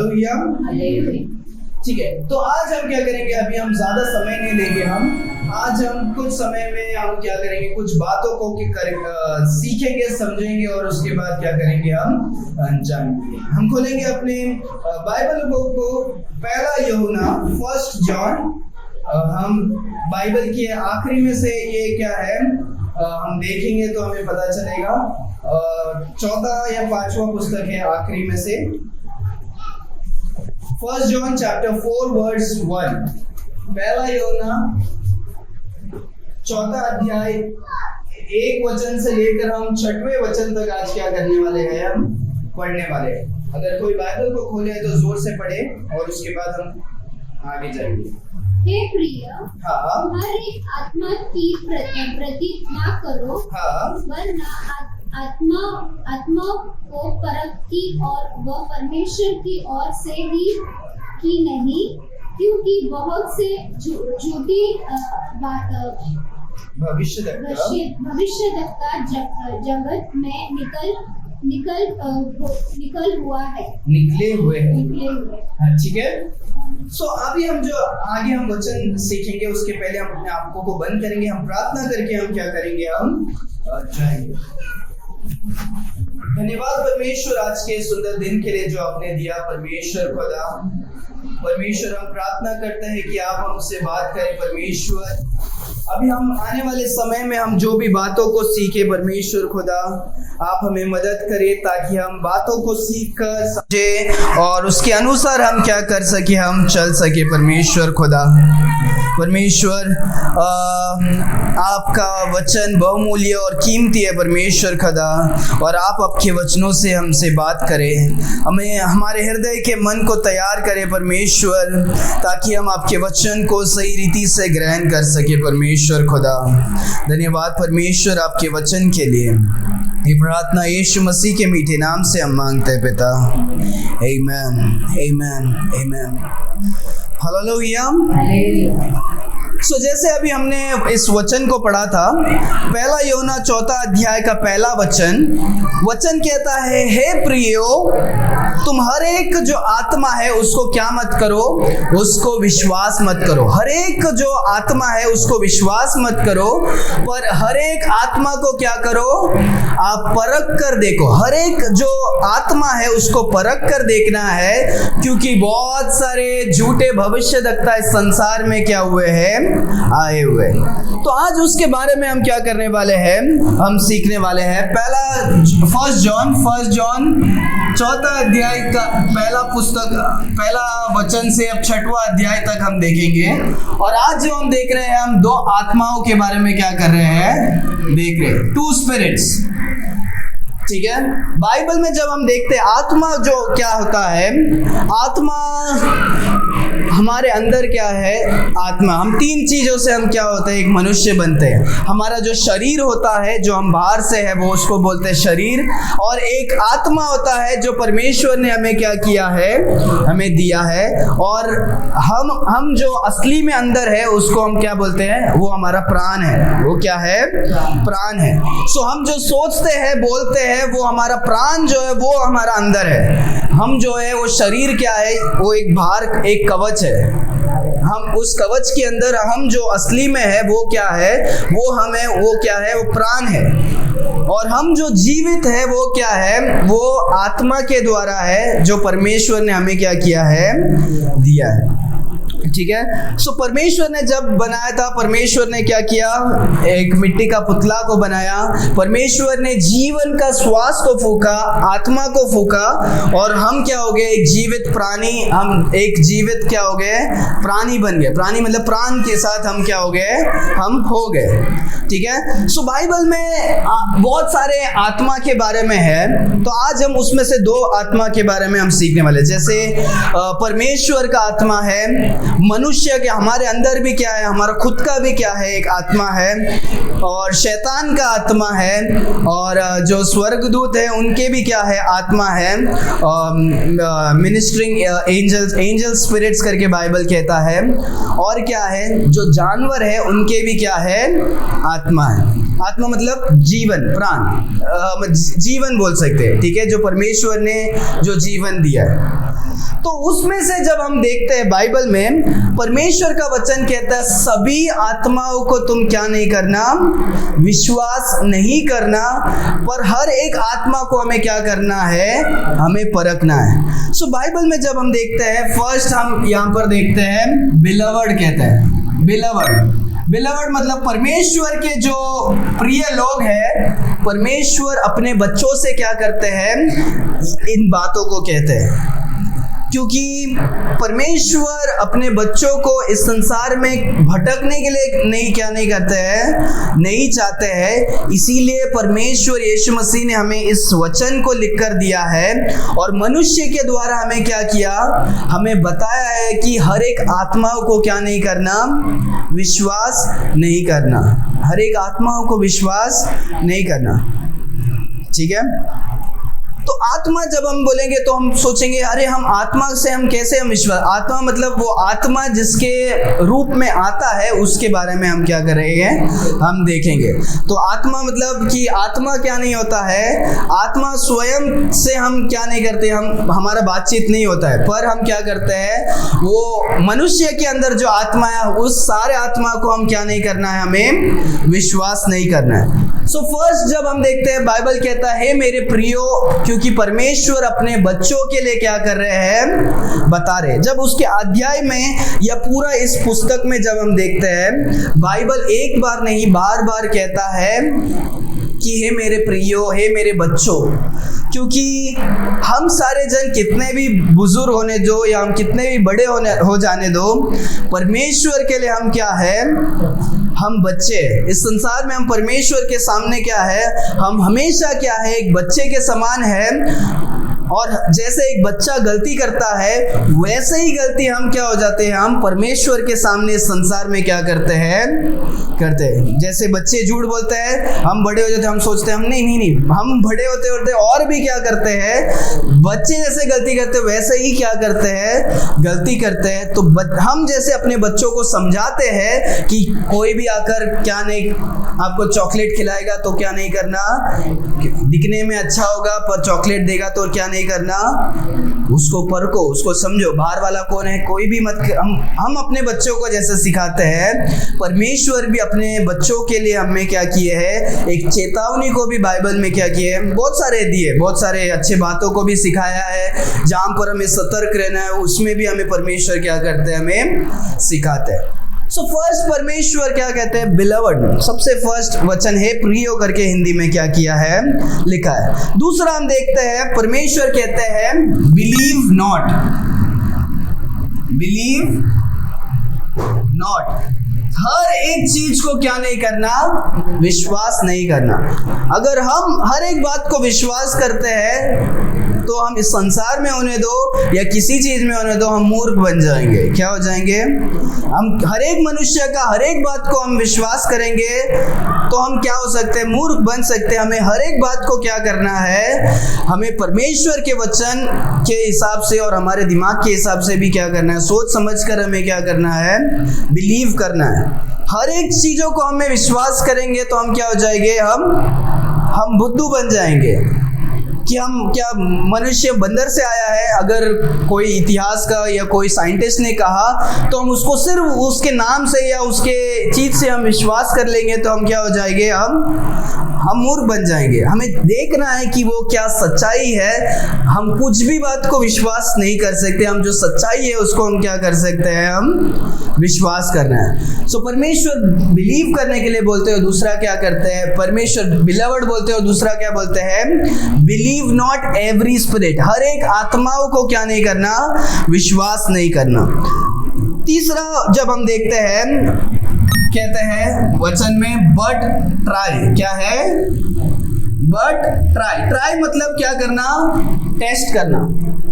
Hallelujah. ठीक है, तो आज हम क्या करेंगे, अभी हम ज्यादा समय नहीं लेंगे। आज हम कुछ समय में हम क्या करेंगे, कुछ बातों को सीखेंगे, समझेंगे और उसके बाद क्या करेंगे, हम जानेंगे। हम खोलेंगे अपने बाइबल बुक को, पहला यूहन्ना, 1 जॉन। हम बाइबल के आखिरी में से ये क्या है हम देखेंगे तो हमें पता चलेगा। चौथा या पांचवा पुस्तक है आखिरी में से, 1 जॉन चैप्टर 4 वर्स 1। पहला यूहन्ना चौथा अध्याय 1 वचन से लेकर हम 6वें वचन तक आज क्या करने वाले हैं, हम पढ़ने वाले हैं। अगर कोई बाइबल को खोले तो जोर से पढ़े और उसके बाद हम आगे जाएंगे। हे प्रिय, हाँ, हर एक आत्मा की प्रतिज्ञा करो, हाँ, वरना आत्मा को परखती और वह परमेश्वर की ओर से ही की नहीं, क्योंकि बहुत से झूठी भविष्यद्वक्ता जगत में निकले हुए हैं। ठीक है। सो अभी हम जो आगे हम वचन सीखेंगे उसके पहले हम अपने आंखों को बंद करेंगे, हम प्रार्थना करके हम क्या करेंगे, हम जाएंगे। धन्यवाद परमेश्वर आज के सुंदर दिन के लिए जो आपने दिया। परमेश्वर खुदा, परमेश्वर हम प्रार्थना करते हैं कि आप हमसे बात करें। परमेश्वर अभी हम आने वाले समय में हम जो भी बातों को सीखे, परमेश्वर खुदा आप हमें मदद करें ताकि हम बातों को सीख कर समझे और उसके अनुसार हम क्या कर सके, हम चल सके। परमेश्वर खुदा, परमेश्वर आपका वचन बहुमूल्य और कीमती है परमेश्वर खुदा, और आप आपके वचनों से हमसे बात करें, हमें हमारे हृदय के मन को तैयार करें परमेश्वर, ताकि हम आपके वचन को सही रीति से ग्रहण कर सके। परमेश्वर खुदा धन्यवाद परमेश्वर आपके वचन के लिए। ये प्रार्थना यीशु मसीह के मीठे नाम से हम मांगते हैं पिता। आमीन, आमीन, आमीन। हालेलुया। सो जैसे अभी हमने इस वचन को पढ़ा था, पहला यूहन्ना चौथा अध्याय का पहला वचन कहता है, हे प्रियो, तुम हर एक जो आत्मा है उसको क्या मत करो, उसको विश्वास मत करो। हर एक जो आत्मा है उसको विश्वास मत करो, पर हर एक आत्मा को क्या करो, आप परख कर देखो। हर एक जो आत्मा है उसको परख कर देखना है, क्योंकि बहुत सारे झूठे भविष्यद्वक्ता इस संसार में क्या हुए हैं, आए हुए। तो आज उसके बारे में हम क्या करने वाले हैं, हम सीखने वाले हैं। पहला 1 जॉन चौथा अध्याय का पहला वचन से अब 6वां अध्याय तक हम देखेंगे। और आज जो हम देख रहे हैं, हम 2 आत्माओं के बारे में क्या कर रहे हैं, देख रहे हैं, 2 स्पिरिट्स। ठीक है, बाइबल में जब हम देखते हैं आत्मा जो क्या होता है, आत्मा हमारे अंदर क्या है, आत्मा, हम 3 चीजों से हम क्या होते हैं, एक मनुष्य बनते हैं। हमारा जो शरीर होता है जो हम बाहर से है वो उसको बोलते हैं शरीर, और एक आत्मा होता है जो परमेश्वर ने हमें क्या किया है, हमें दिया है, और हम जो असली में अंदर है उसको हम क्या बोलते हैं, वो हमारा प्राण है। वो क्या है, प्राण है। सो हम जो सोचते हैं, बोलते हैं, वो हमारा प्राण जो है वो हमारा अंदर है। हम जो है वो शरीर क्या है, वो एक कवच है। हम उस कवच के अंदर हम जो असली में है वो क्या है, वो क्या है, वो प्राण है। और हम जो जीवित है वो क्या है, वो आत्मा के द्वारा है जो परमेश्वर ने हमें क्या किया है, दिया है। ठीक है। सो परमेश्वर ने जब बनाया था, परमेश्वर ने क्या किया, एक मिट्टी का पुतला को बनाया। परमेश्वर ने जीवन का श्वास को फूका, आत्मा को फूका, और हम क्या हो गए, एक जीवित प्राणी, हम एक जीवित क्या हो गए, प्राणी बन गए। प्राणी मतलब प्राण के साथ हम क्या हो गए, हम हो गए। ठीक है। सो बाइबल में बहुत सारे आत्मा के बारे में है, तो आज हम उसमें से 2 आत्मा के बारे में हम सीखने वाले। जैसे परमेश्वर का आत्मा है, मनुष्य के हमारे अंदर भी क्या है, हमारा खुद का भी क्या है, एक आत्मा है, और शैतान का आत्मा है, और जो स्वर्गदूत है उनके भी क्या है, आत्मा है। मिनिस्ट्रिंग एंजल स्पिरिट्स करके बाइबल कहता है। और क्या है, जो जानवर है उनके भी क्या है, आत्मा है। आत्मा मतलब जीवन, प्राण, जीवन बोल सकते हैं, ठीक है, जो परमेश्वर ने जो जीवन दिया है। तो उसमें से जब हम देखते हैं बाइबल में, परमेश्वर का वचन कहता है सभी आत्माओं को तुम क्या नहीं करना, विश्वास नहीं करना, पर हर एक आत्मा को हमें क्या करना है, हमें परखना है। सो बाइबल में जब हम देखते हैं, फर्स्ट हम यहाँ पर देखते हैं बिलवड कहते हैं, बिलवड मतलब परमेश्वर के जो प्रिय लोग हैं, परमेश्वर अपने बच्चों से क्या करते हैं, इन बातों को कहते हैं, क्योंकि परमेश्वर अपने बच्चों को इस संसार में भटकने के लिए नहीं करते हैं, नहीं चाहते हैं। इसीलिए परमेश्वर यीशु मसीह ने हमें इस वचन को लिखकर दिया है और मनुष्य के द्वारा हमें क्या किया, हमें बताया है कि हर एक आत्माओं को क्या नहीं करना, विश्वास नहीं करना, हर एक आत्माओं को विश्वास नहीं करना, ठीक है। तो आत्मा जब हम बोलेंगे तो हम सोचेंगे अरे हम आत्मा से हम कैसे हम विश्वास, आत्मा मतलब वो आत्मा जिसके रूप में आता है उसके बारे में हम क्या करेंगे, हम देखेंगे। तो आत्मा मतलब कि आत्मा क्या नहीं होता है, आत्मा स्वयं से हम क्या नहीं करते, हम हमारा बातचीत नहीं होता है, पर हम क्या करते हैं, वो मनुष्य के अंदर जो आत्मा है उस सारे आत्मा को हम क्या नहीं करना है, हमें विश्वास नहीं करना है। सो फर्स्ट जब हम देखते हैं बाइबल कहता है मेरे प्रियो, क्योंकि परमेश्वर अपने बच्चों के लिए क्या कर रहे हैं, बता रहे। जब उसके अध्याय में या पूरा इस पुस्तक में जब हम देखते हैं, बाइबल एक बार नहीं बार बार कहता है कि हे मेरे प्रियो, हे मेरे बच्चों, क्योंकि हम सारे जन कितने भी बुजुर्ग होने दो या हम कितने भी बड़े हो जाने दो, परमेश्वर के लिए हम क्या है, हम बच्चे। इस संसार में हम परमेश्वर के सामने क्या है, हम हमेशा क्या है, एक बच्चे के समान है। और जैसे एक बच्चा गलती करता है वैसे ही गलती हम क्या हो जाते हैं, हम परमेश्वर के सामने इस संसार में क्या करते हैं। जैसे बच्चे झूठ बोलते हैं, हम बड़े हो जाते हैं, हम सोचते हैं हम नहीं, हम बड़े होते होते और भी क्या करते हैं, बच्चे जैसे गलती करते हैं वैसे ही क्या करते हैं, गलती करते हैं। तो हम जैसे अपने बच्चों को समझाते हैं कि कोई भी आकर क्या नहीं आपको चॉकलेट खिलाएगा तो क्या नहीं करना, दिखने में अच्छा होगा पर चॉकलेट देगा तो क्या नहीं करना, उसको परखो, उसको समझो, बाहर वाला कौन है, कोई भी मत। हम अपने बच्चों को जैसे सिखाते हैं, परमेश्वर भी अपने बच्चों के लिए हमें क्या किए है, एक चेतावनी को भी बाइबल में क्या किए है, बहुत सारे दिए, बहुत सारे अच्छे बातों को भी सिखाया है, जहां पर हमें सतर्क रहना है उसमें भी हमें परमेश्वर क्या करते हैं, हमें सिखाते हैं। सो फर्स्ट परमेश्वर क्या कहते हैं, बिलवड, सबसे फर्स्ट वचन है प्रियो करके हिंदी में क्या किया है, लिखा है। दूसरा हम देखते हैं परमेश्वर कहते हैं बिलीव नॉट, बिलीव नॉट, हर एक चीज को क्या नहीं करना, विश्वास नहीं करना। अगर हम हर एक बात को विश्वास करते हैं तो हम इस संसार में होने दो या किसी चीज में होने दो, हम मूर्ख बन जाएंगे। क्या हो जाएंगे, हम हर एक मनुष्य का हर एक बात को हम विश्वास करेंगे तो हम क्या हो सकते हैं, मूर्ख बन सकते हैं। हमें हर एक बात को क्या करना है, हमें परमेश्वर के वचन के हिसाब से और हमारे दिमाग के हिसाब से भी क्या करना है, सोच समझ कर हमें क्या करना है, बिलीव करना है। हर एक चीजों को हमें विश्वास करेंगे तो हम क्या हो जाएंगे, हम बुद्धू बन जाएंगे कि हम क्या, मनुष्य बंदर से आया है, अगर कोई इतिहास का या कोई साइंटिस्ट ने कहा तो हम उसको सिर्फ उसके नाम से या उसके चीज से हम विश्वास कर लेंगे तो हम क्या हो जाएंगे, हम मूर्ख बन जाएंगे। हमें देखना है कि वो क्या सच्चाई है, हम कुछ भी बात को विश्वास नहीं कर सकते, हम जो सच्चाई है उसको हम क्या कर सकते हैं, हम विश्वास करना है। सो परमेश्वर बिलीव करने के लिए बोलते हैं, दूसरा क्या करते हैं, परमेश्वर बिलवड बोलते हैं और दूसरा क्या बोलते हैं, बिलीव नॉट एवरी स्पिरिट, हर एक आत्माओं को क्या नहीं करना, विश्वास नहीं करना। तीसरा जब हम देखते हैं, कहते हैं वचन में बट ट्राई, क्या है, बट ट्राई मतलब क्या करना, टेस्ट करना।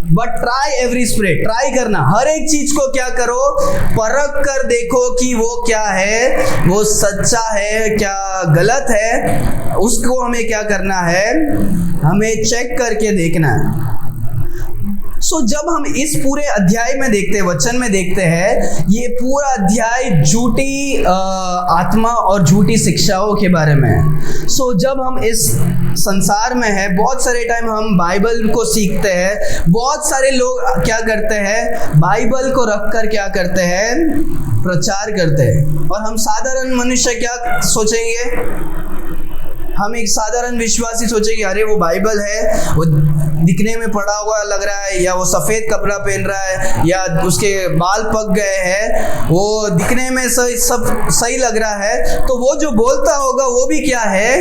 But try every spirit, try करना, हर एक चीज को क्या करो, परख कर देखो कि वो क्या है, वो सच्चा है क्या गलत है, उसको हमें क्या करना है, हमें चेक करके देखना है। सो जब हम इस पूरे अध्याय में देखते हैं, वचन में देखते हैं, ये पूरा अध्याय झूठी आत्मा और झूठी शिक्षाओं के बारे में है। सो जब हम इस संसार में है, बहुत सारे टाइम हम बाइबल को सीखते हैं। बहुत सारे लोग क्या करते हैं, बाइबल को रखकर क्या करते हैं, प्रचार करते हैं। और हम साधारण मनुष्य क्या सोचेंगे, हम एक साधारण विश्वासी सोचेंगे अरे वो बाइबल है, वो दिखने में पड़ा हुआ लग रहा है, या वो सफ़ेद कपड़ा पहन रहा है, या उसके बाल पक गए हैं, वो दिखने में सब सही लग रहा है, तो वो जो बोलता होगा वो भी क्या है,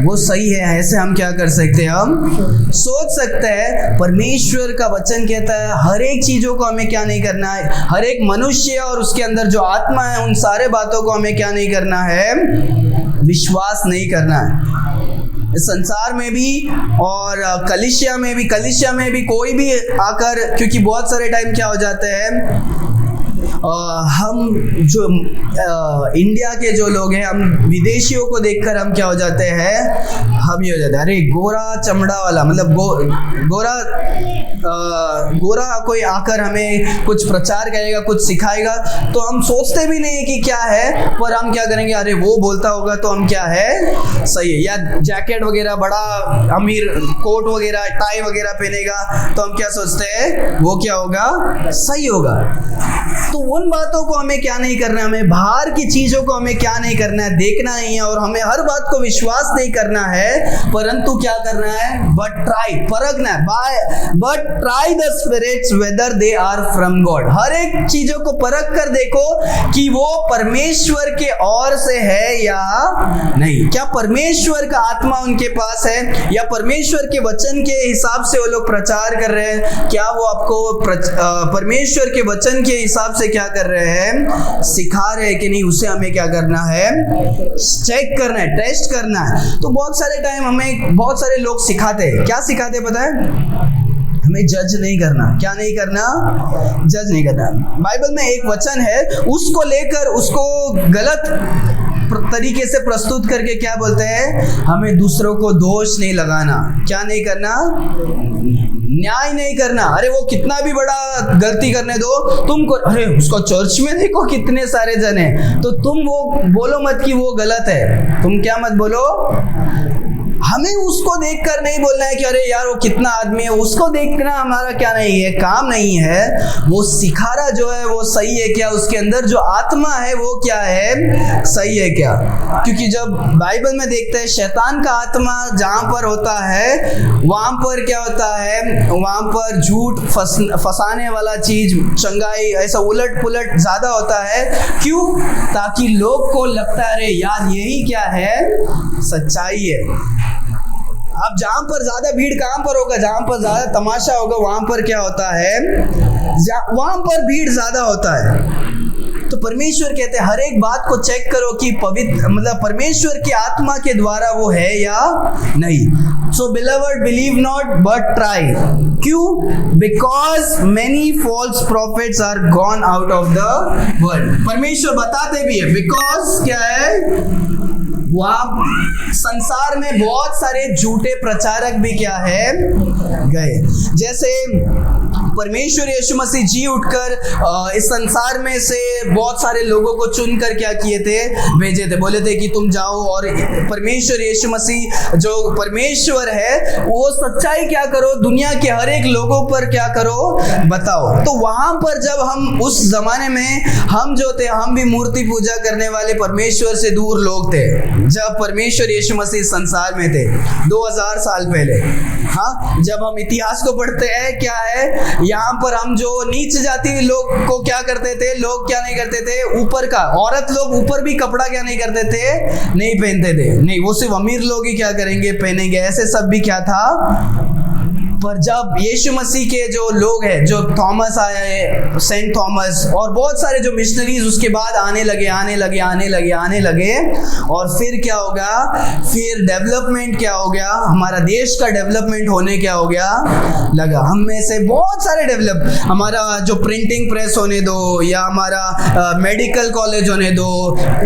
वो सही है। ऐसे हम क्या कर सकते हैं, हम सोच सकते हैं। परमेश्वर का वचन कहता है हर एक चीज़ों को हमें क्या नहीं करना है, हर एक मनुष्य और उसके अंदर जो आत्मा है उन सारे बातों को हमें क्या नहीं करना है, विश्वास नहीं करना है। इस संसार में भी और कलीसिया में भी कोई भी आकर, क्योंकि बहुत सारे टाइम क्या हो जाते हैं, हम जो इंडिया के जो लोग हैं, हम विदेशियों को देखकर हम क्या हो जाते हैं, हम ये हो जाते हैं अरे गोरा चमड़ा वाला, मतलब गोरा कोई आकर हमें कुछ प्रचार करेगा, कुछ सिखाएगा, तो हम सोचते भी नहीं कि क्या है, पर हम क्या करेंगे, अरे वो बोलता होगा तो हम क्या है, सही है। या जैकेट वगैरह, बड़ा अमीर कोट वगैरह, टाई वगैरह पहनेगा, तो हम क्या सोचते हैं, वो क्या होगा, सही होगा। तो उन बातों को हमें क्या नहीं करना है, हमें बाहर की चीजों को हमें क्या नहीं करना है, देखना नहीं है, और हमें हर बात को विश्वास नहीं करना है, परंतु क्या करना है, बट ट्राई, परखना है, but try the spirits whether they are from God. हर एक चीजों को परख कर देखो कि वो परमेश्वर के ओर से है या नहीं। क्या परमेश्वर का आत्मा उनके पास है, या परमेश्वर के वचन के हिसाब से वो लोग प्रचार कर रहे हैं, क्या वो आपको परमेश्वर के वचन के हिसाब से क्या कर रहे हैं, सिखा रहे हैं कि नहीं, उसे हमें क्या करना है, चेक करना है, टेस्ट करना है। तो बहुत सारे टाइम हमें बहुत सारे लोग सिखाते हैं, क्या सिखाते हैं पता है, हमें जज नहीं करना। क्या नहीं करना, जज नहीं करना। बाइबल में एक वचन है, उसको लेकर उसको गलत तरीके से प्रस्तुत करके क्या बोलते हैं, हमें दूसरों को दोष नहीं लगाना, क्या नहीं करना, न्याय नहीं करना। अरे वो कितना भी बड़ा गलती करने दो, तुमको अरे उसको चर्च में देखो कितने सारे जन हैं, तो तुम वो बोलो मत कि वो गलत है, तुम क्या मत बोलो। हमें उसको देखकर नहीं बोलना है कि अरे यार वो कितना आदमी है, उसको देखना हमारा क्या नहीं है, काम नहीं है। वो सिखारा जो है वो सही है क्या, उसके अंदर जो आत्मा है वो क्या है, सही है क्या। क्योंकि जब बाइबल में देखते हैं शैतान का आत्मा जहाँ पर होता है वहाँ पर क्या होता है, वहाँ पर झूठ फंसाने वाला चीज, चंगाई, ऐसा उलट पुलट ज्यादा होता है। क्यों, ताकि लोग को लगता है अरे यार यही क्या है, सच्चाई है। अब जहां पर ज्यादा भीड़ कहां पर होगा, जहां पर ज्यादा तमाशा होगा वहां पर क्या होता है, वहां पर भीड़ ज्यादा होता है। तो परमेश्वर कहते हैं हर एक बात को चेक करो कि पवित्र, मतलब परमेश्वर की आत्मा के द्वारा वो है या नहीं। So beloved believe not but try. क्यों, because many false prophets are gone out of the world. परमेश्वर बताते भी है, बिकॉज क्या है, वहाँ संसार में बहुत सारे झूठे प्रचारक भी क्या है, गए। जैसे परमेश्वर यीशु मसीह जी उठकर इस संसार में से बहुत सारे लोगों को चुनकर क्या किए थे, भेजे थे, बोले थे कि तुम जाओ और परमेश्वर यीशु मसीह जो परमेश्वर है वो सच्चाई क्या करो, दुनिया के हर एक लोगों पर क्या करो, बताओ। तो वहां पर जब हम उस जमाने में हम जो थे, हम भी मूर्ति पूजा करने वाले परमेश्वर से दूर लोग थे। जब परमेश्वर यीशु मसीह संसार में थे 2000 साल पहले, हाँ, जब हम इतिहास को पढ़ते हैं क्या है, यहाँ पर हम जो नीच जाति लोग को क्या करते थे, लोग क्या नहीं करते थे, ऊपर का औरत लोग ऊपर भी कपड़ा क्या नहीं करते थे, नहीं पहनते थे। नहीं, वो सिर्फ अमीर लोग ही क्या करेंगे, पहनेंगे, ऐसे सब भी क्या था। पर जब यीशु मसीह के जो लोग हैं, जो थॉमस आए, सेंट थॉमस और बहुत सारे जो मिशनरीज उसके बाद आने लगे, और फिर क्या होगा, फिर डेवलपमेंट क्या हो गया, हमारा देश का डेवलपमेंट होने क्या हो गया लगा। हम में से बहुत सारे डेवलप, हमारा जो प्रिंटिंग प्रेस होने दो, या हमारा मेडिकल कॉलेज होने दो,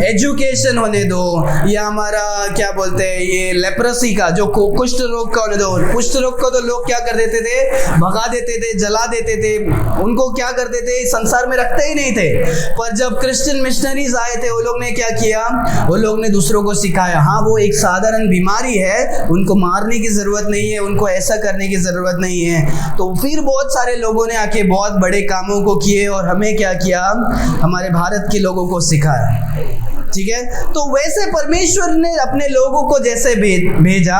एजुकेशन होने दो, या हमारा क्या बोलते हैं ये लेप्रोसी का जो कुष्ठ रोग का होने दो। कुष्ठ रोग को तो लोग क्या कर देते थे, भगा देते थे, जला देते थे, उनको क्या करते थे, संसार में रखते ही नहीं थे। पर जब क्रिश्चियन मिशनरीज आए थे, वो लोग ने क्या किया, वो लोग ने दूसरों को सिखाया, हाँ वो एक साधारण बीमारी है, उनको मारने की जरूरत नहीं है, उनको ऐसा करने की जरूरत नहीं है। तो फिर बहुत सारे लोगों ने आके बहुत बड़े कामों को किए और हमें क्या किया, हमारे भारत के लोगों को सिखाया। ठीक है, तो वैसे परमेश्वर ने अपने लोगों को जैसे भेजा,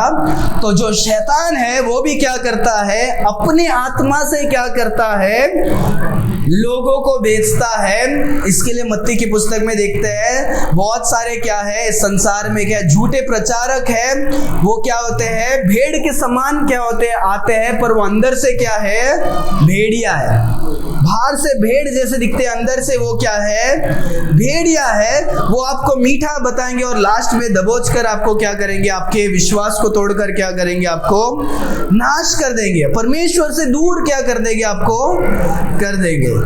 तो जो शैतान है वो भी क्या करता है, अपने आत्मा से क्या करता है, लोगों को बेचता है। इसके लिए मत्ती की पुस्तक में देखते हैं बहुत सारे क्या है इस संसार में, क्या झूठे प्रचारक है, वो क्या होते हैं, भेड़ के समान क्या होते हैं, आते हैं, पर वो अंदर से क्या है, भेड़िया है। बाहर से भेड़ जैसे दिखते हैं, अंदर से वो क्या है, भेड़िया है। वो आपको मीठा बताएंगे और लास्ट में दबोच कर आपको क्या करेंगे, आपके विश्वास को तोड़कर क्या करेंगे, आपको नाश कर देंगे, परमेश्वर से दूर क्या कर देंगे, आपको कर देंगे।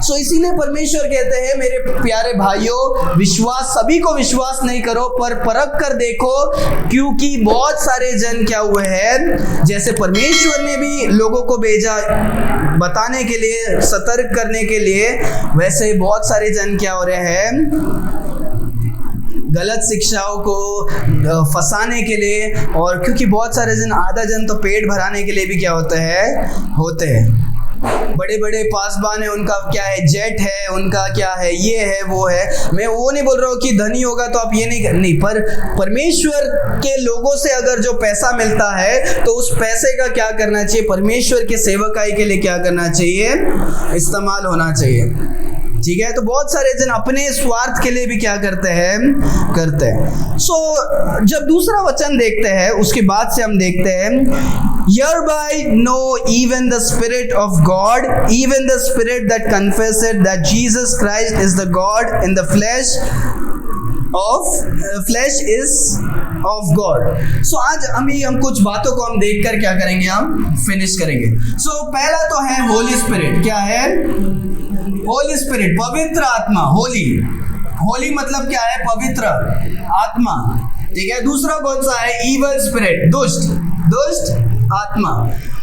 सो इसीलिए परमेश्वर कहते हैं मेरे प्यारे भाइयों, विश्वास, सभी को विश्वास नहीं करो, पर परख कर देखो, क्योंकि बहुत सारे जन क्या हुए हैं, जैसे परमेश्वर ने भी लोगों को भेजा बताने के लिए, सतर्क करने के लिए, वैसे बहुत सारे जन क्या हो रहे हैं, गलत शिक्षाओं को फंसाने के लिए। और क्योंकि बहुत सारे जन, आधा जन तो पेट भराने के लिए भी क्या होते हैं, बड़े बड़े पासबान है, उनका क्या है, जेट है, उनका क्या है, ये है, वो है। मैं वो नहीं बोल रहा हूँ कि धनी होगा तो आप ये नहीं, पर परमेश्वर के लोगों से अगर जो पैसा मिलता है तो उस पैसे का क्या करना चाहिए, परमेश्वर के सेवकाई के लिए क्या करना चाहिए, इस्तेमाल होना चाहिए। ठीक है, तो बहुत सारे जन अपने स्वार्थ के लिए भी क्या करते हैं। सो जब दूसरा वचन देखते हैं, उसके बाद से हम देखते हैं, Hereby know even the Spirit of God, even the Spirit that confesseth that Jesus Christ is the God in the flesh is of God. So आज हम कुछ बातों को हम देखकर क्या करेंगे, हम फिनिश करेंगे। So पहला तो है होली स्पिरिट। क्या है होली स्पिरिट? पवित्र आत्मा। होली मतलब क्या है, पवित्र आत्मा। ठीक है, दूसरा कौन सा है, ईवल स्पिरिट, दुष्ट आत्मा।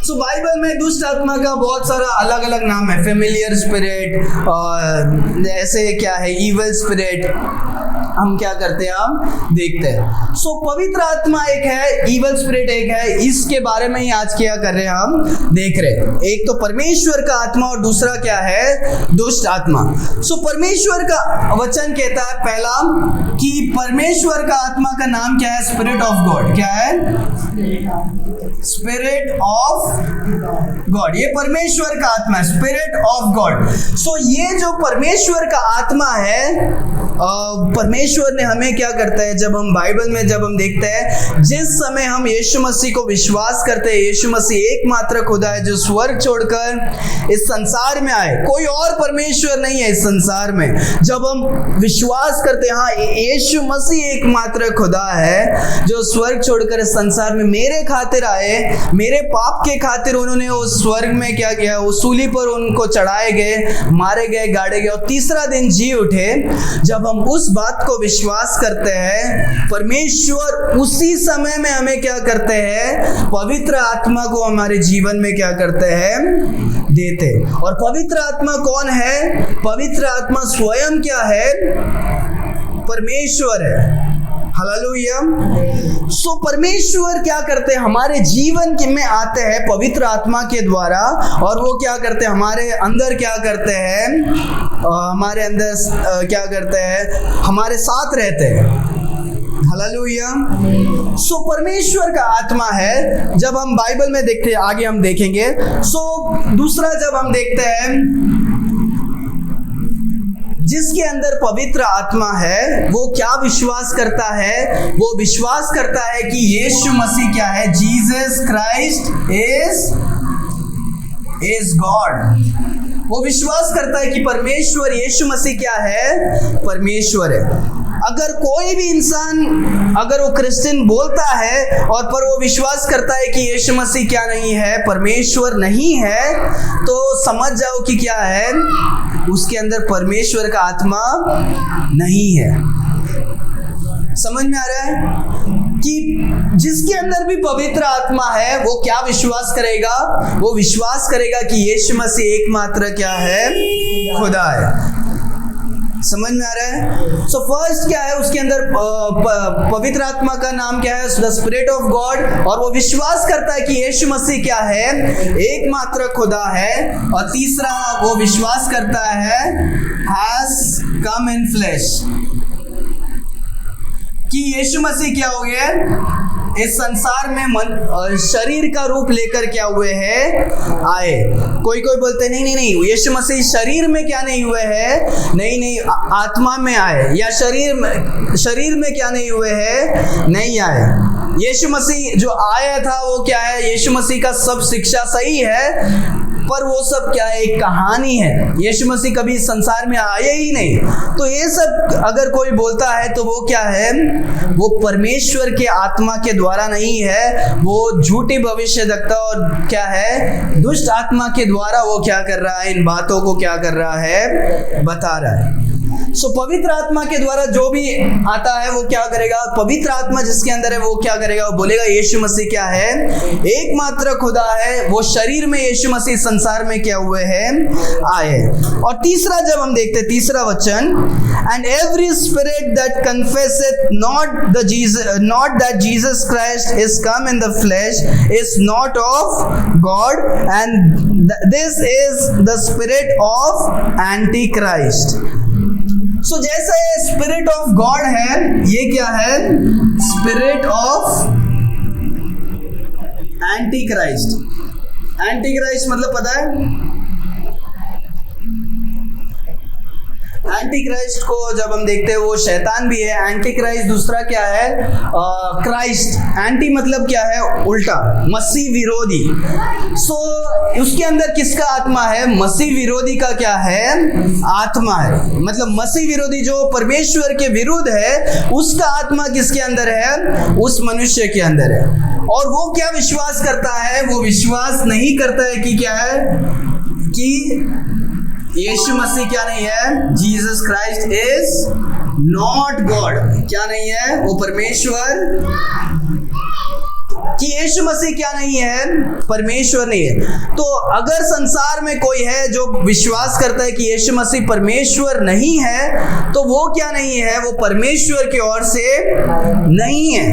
सो बाइबल में दुष्ट आत्मा का बहुत सारा अलग अलग नाम है, फेमिलियर स्पिरिट और ऐसे क्या है, ईवल स्पिरिट। हम क्या करते हैं, हम देखते हैं। सो पवित्र आत्मा एक है, ईवल स्पिरिट एक है, इसके बारे में ही आज क्या कर रहे हैं, हम देख रहे हैं। एक तो परमेश्वर का आत्मा और दूसरा क्या है, दुष्ट आत्मा। सो परमेश्वर का वचन कहता है पहला कि परमेश्वर का आत्मा का नाम क्या है, स्पिरिट ऑफ गॉड। क्या है, स्पिरिट ऑफ गॉड। ये परमेश्वर का आत्मा है, स्पिरिट ऑफ गॉड। सो ये जो परमेश्वर का आत्मा है, परमेश्वर ने हमें क्या करता है, जब हम बाइबल में जब हम देखते हैं, जिस समय हम यीशु मसीह को विश्वास करते हैं, यीशु मसीह एकमात्र खुदा है जो स्वर्ग छोड़कर इस संसार में आए, कोई और परमेश्वर नहीं है इस संसार में। जब हम विश्वास करते हैं, हाँ यीशु मसीह एकमात्र खुदा है जो स्वर्ग छोड़कर इस संसार में मेरे खातिर आए, मेरे पाप के खातिर उन्होंने उस स्वर्ग में क्या किया, उस सूली पर उनको चढ़ाए गए, मारे गए, गाड़े गए और तीसरा दिन जी उठे। जब हम उस बात को विश्वास करते हैं, परमेश्वर उसी समय में हमें क्या करते हैं, पवित्र आत्मा को हमारे जीवन में क्या करते हैं, देते। और पवित्र आत्मा कौन है, पवित्र आत्मा स्वयं क्या है, परमेश्वर है। हालेलुया। सो परमेश्वर क्या करते हैं, हमारे जीवन में आते हैं पवित्र आत्मा के द्वारा, और वो क्या करते हैं, हमारे अंदर क्या करते हैं, हमारे अंदर क्या करते हैं, हमारे साथ रहते हैं। हालेलुया। सो परमेश्वर का आत्मा है। जब हम बाइबल में देखते हैं, आगे हम देखेंगे। सो दूसरा जब हम देखते हैं, जिसके अंदर पवित्र आत्मा है वो क्या विश्वास करता है, वो विश्वास करता है कि यीशु मसीह क्या है, जीसस क्राइस्ट इज गॉड। वो विश्वास करता है कि परमेश्वर, यीशु मसीह क्या है, परमेश्वर है। अगर कोई भी इंसान, अगर वो क्रिश्चियन बोलता है और पर वो विश्वास करता है कि यीशु मसीह क्या नहीं है, परमेश्वर नहीं है, तो समझ जाओ कि क्या है, उसके अंदर परमेश्वर का आत्मा नहीं है। समझ में आ रहा है कि जिसके अंदर भी पवित्र आत्मा है वो क्या विश्वास करेगा? वो विश्वास करेगा कि यीशु मसीह एकमात्र क्या है? खुदा है। समझ में आ रहा है? सो फर्स्ट क्या है उसके अंदर? पवित्र आत्मा का नाम क्या है? The spirit of God. और वो विश्वास करता है कि यीशु मसीह क्या है? एकमात्र खुदा है। और तीसरा वो विश्वास करता है हैज कम इन फ्लेश, कि यीशु मसीह क्या हो गया? इस संसार में शरीर का रूप लेकर क्या हुए हैं? आए। कोई बोलते नहीं, यीशु मसीह शरीर में क्या नहीं हुए हैं? नहीं, आत्मा में आए। या शरीर में क्या नहीं हुए हैं? नहीं आए। यीशु मसीह जो आया था वो क्या है? यीशु मसीह का सब शिक्षा सही है, पर वो सब क्या है? एक कहानी है। यीशु मसीह कभी इस संसार में आए ही नहीं। तो ये सब अगर कोई बोलता है तो वो क्या है? वो परमेश्वर के आत्मा के द्वारा नहीं है, वो झूठी भविष्यवक्ता और क्या है? दुष्ट आत्मा के द्वारा वो क्या कर रहा है? इन बातों को क्या कर रहा है? बता रहा है। सो पवित्र आत्मा के द्वारा जो भी आता है वो क्या करेगा? पवित्र आत्मा जिसके अंदर है वो क्या करेगा? वो बोलेगा यीशु मसीह क्या है? एकमात्र खुदा है। वो शरीर में यीशु मसीह संसार में क्या हुए हैं? आए। और तीसरा जब हम देखते, तीसरा वचन, and every spirit that confesseth not that Jesus Christ is come in the flesh is not of God, and this is the spirit of antichrist. So जैसे स्पिरिट ऑफ गॉड है, ये क्या है? Spirit of antichrist. Antichrist मतलब पता है? Anti Christ को जब हम देखते हैं वो शैतान भी है। एंटी क्राइस्ट दूसरा क्या है? क्राइस्ट। एंटी मतलब क्या है? उल्टा, मसीह विरोधी। सो उसके अंदर किसका आत्मा है? मसीह विरोधी का क्या है? आत्मा है। मतलब मसीह विरोधी जो परमेश्वर के विरुद्ध है, उसका आत्मा किसके अंदर है? उस मनुष्य के अंदर है। और वो क्या विश्वास करता है? वो विश्वास नहीं करता है कि क्या है? कि यीशु मसीह क्या नहीं है? Jesus Christ is not God. क्या नहीं है? वो परमेश्वर, कि यीशु मसीह क्या नहीं है? परमेश्वर नहीं है। तो अगर संसार में कोई है जो विश्वास करता है कि यीशु मसीह परमेश्वर नहीं है, तो वो क्या नहीं है? वो परमेश्वर की ओर से नहीं है।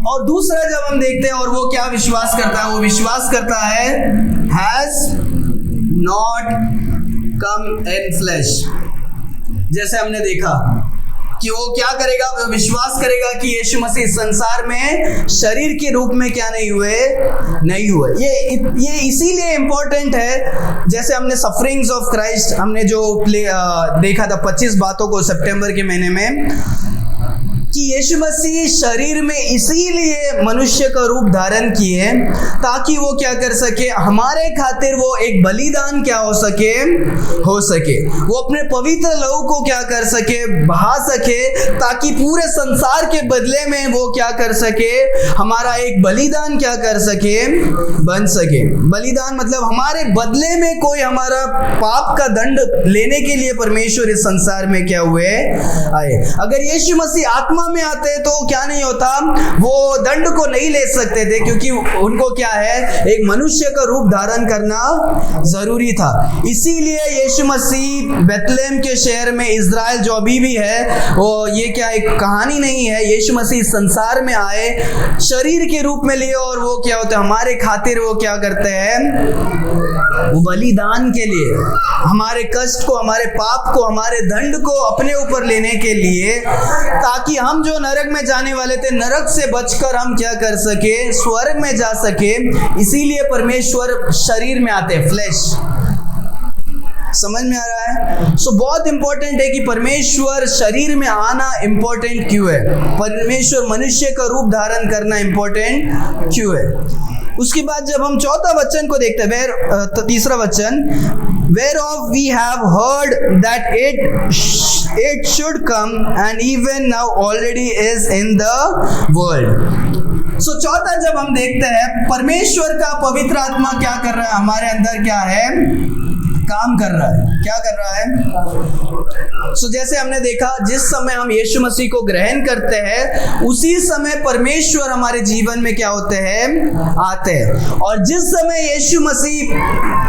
और दूसरा जब हम देखते हैं और वो क्या विश्वास करता है? वो विश्वास करता है has not come in flesh. जैसे हमने देखा कि वो क्या करेगा? वो विश्वास करेगा कि यीशु मसीह संसार में शरीर के रूप में क्या नहीं हुए। ये इसीलिए इम्पोर्टेंट है। जैसे हमने सफरिंग्स ऑफ क्राइस्ट हमने जो देखा था 25 बातों को सितंबर के महीने में, कि यीशु मसीह शरीर में इसीलिए मनुष्य का रूप धारण किए ताकि वो क्या कर सके? हमारे खातिर वो एक बलिदान क्या हो सके। वो अपने पवित्र लहू को क्या कर सके? बहा सके, ताकि पूरे संसार के बदले में वो क्या कर सके? हमारा एक बलिदान क्या कर सके? बन सके। बलिदान मतलब हमारे बदले में कोई हमारा पाप का दंड लेने के लिए परमेश्वर इस संसार में क्या हुए? आए। अगर यीशु मसीह आत्मा में आते तो क्या नहीं होता? वो दंड को नहीं ले सकते थे, क्योंकि उनको क्या है? एक मनुष्य का रूप धारण करना जरूरी था। इसीलिए यीशु मसीह बेथलेहम के शहर में, इज़राइल जो अभी भी है, वो ये क्या एक कहानी नहीं है। यीशु मसीह संसार में आए, शरीर के रूप में लिए, और वो क्या होता है? हमारे खातिर वो क्या करते हैं? वो बलिदान के लिए, हमारे कष्ट को, हमारे पाप को, हमारे दंड को अपने ऊपर लेने के लिए, ताकि हम जो नरक में जाने वाले थे, नरक से बचकर हम क्या कर सके? स्वर्ग में जा सके। इसीलिए परमेश्वर शरीर में आते हैं, फ्लैश। समझ में आ रहा है? सो बहुत इंपॉर्टेंट है कि परमेश्वर शरीर में आना इंपॉर्टेंट क्यों है? परमेश्वर मनुष्य का रूप धारण करना इंपॉर्टेंट क्यों है? उसके बाद जब हम चौथा वचन को देखते हैं, तीसरा वचन, whereof we have heard that it should come and even now already is in the world। सो चौथा जब हम देखते हैं, परमेश्वर का पवित्र आत्मा क्या कर रहा है? हमारे अंदर क्या है? काम कर रहा है। क्या कर रहा है? सो जैसे हमने देखा, जिस समय हम यीशु मसीह को ग्रहण करते हैं उसी समय परमेश्वर हमारे जीवन में क्या होते हैं? आते हैं। और जिस समय यीशु मसीह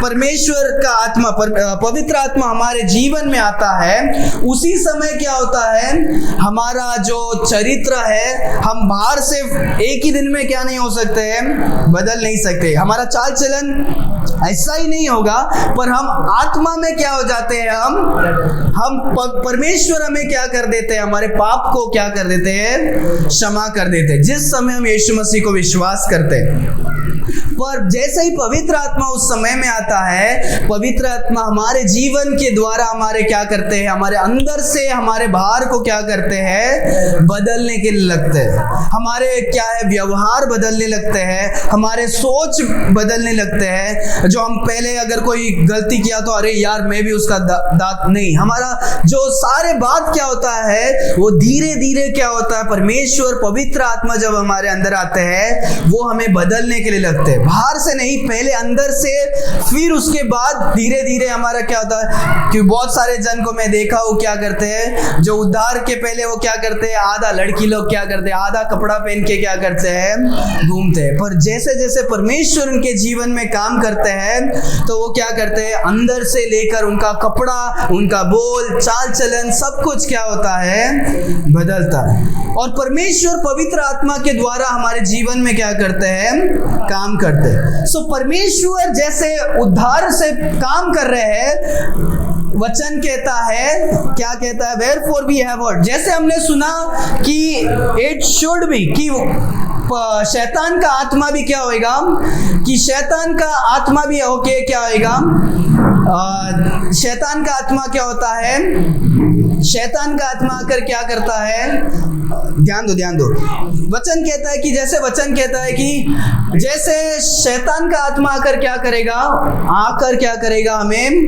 परमेश्वर का आत्मा, पवित्र आत्मा हमारे जीवन में आता है, उसी समय क्या होता है? हमारा जो चरित्र है, हम बाहर से एक ही दिन में क्या नहीं हो सकते हैं? बदल नहीं सकते। हमारा चाल चलन ऐसा ही नहीं होगा, पर हम आत्मा में क्या हो जाते हैं? हम परमेश्वर हमें क्या कर देते हैं? हमारे पाप को क्या कर देते हैं? क्षमा कर देते हैं, जिस समय हम यीशु मसीह को विश्वास करते हैं। पर जैसे ही पवित्र आत्मा उस समय में आता है, पवित्र आत्मा हमारे जीवन के द्वारा हमारे क्या करते हैं? हमारे अंदर से हमारे बाहर को क्या करते हैं? बदलने के लिए लगते हैं। हमारे क्या है? व्यवहार बदलने लगते हैं, हमारे सोच बदलने लगते हैं। जो हम पहले अगर कोई गलती किया तो अरे यार मैं भी उसका दांत नहीं, हमारा जो सारे बात क्या होता है वो धीरे धीरे क्या होता है? परमेश्वर पवित्र आत्मा जब हमारे अंदर आते हैं वो हमें बदलने के लिए लगते हैं, बाहर से नहीं, पहले अंदर से, फिर उसके बाद धीरे धीरे हमारा क्या होता है? कि बहुत सारे जन को मैं देखा वो क्या करते हैं, जो उद्धार के पहले वो क्या करते हैं? आधा लड़की लोग क्या करते हैं? आधा कपड़ा पहन के क्या करते हैं? घूमते हैं। पर जैसे जैसे परमेश्वर उनके जीवन में काम करते हैं तो वो क्या करते हैं? अंदर से लेकर उनका कपड़ा, उनका बोल चाल चलन सब कुछ क्या होता है? बदलता है। और परमेश्वर पवित्र आत्मा के द्वारा हमारे जीवन में क्या करते हैं? काम करते हैं। सो परमेश्वर जैसे उद्धार से काम कर रहे हैं, वचन कहता है, क्या कहता है? Wherefore we have heard, जैसे हमने सुना कि it should be, कि शैतान का आत्मा भी क्या होएगा? कि शैतान का आत्मा भी होके क्या होएगा? शैतान का आत्मा क्या होता है? शैतान का आत्मा आकर क्या करता है? ध्यान दो। वचन कहता है कि जैसे वचन कहता है कि जैसे शैतान का आत्मा आकर क्या करेगा? आकर क्या करेगा? हमें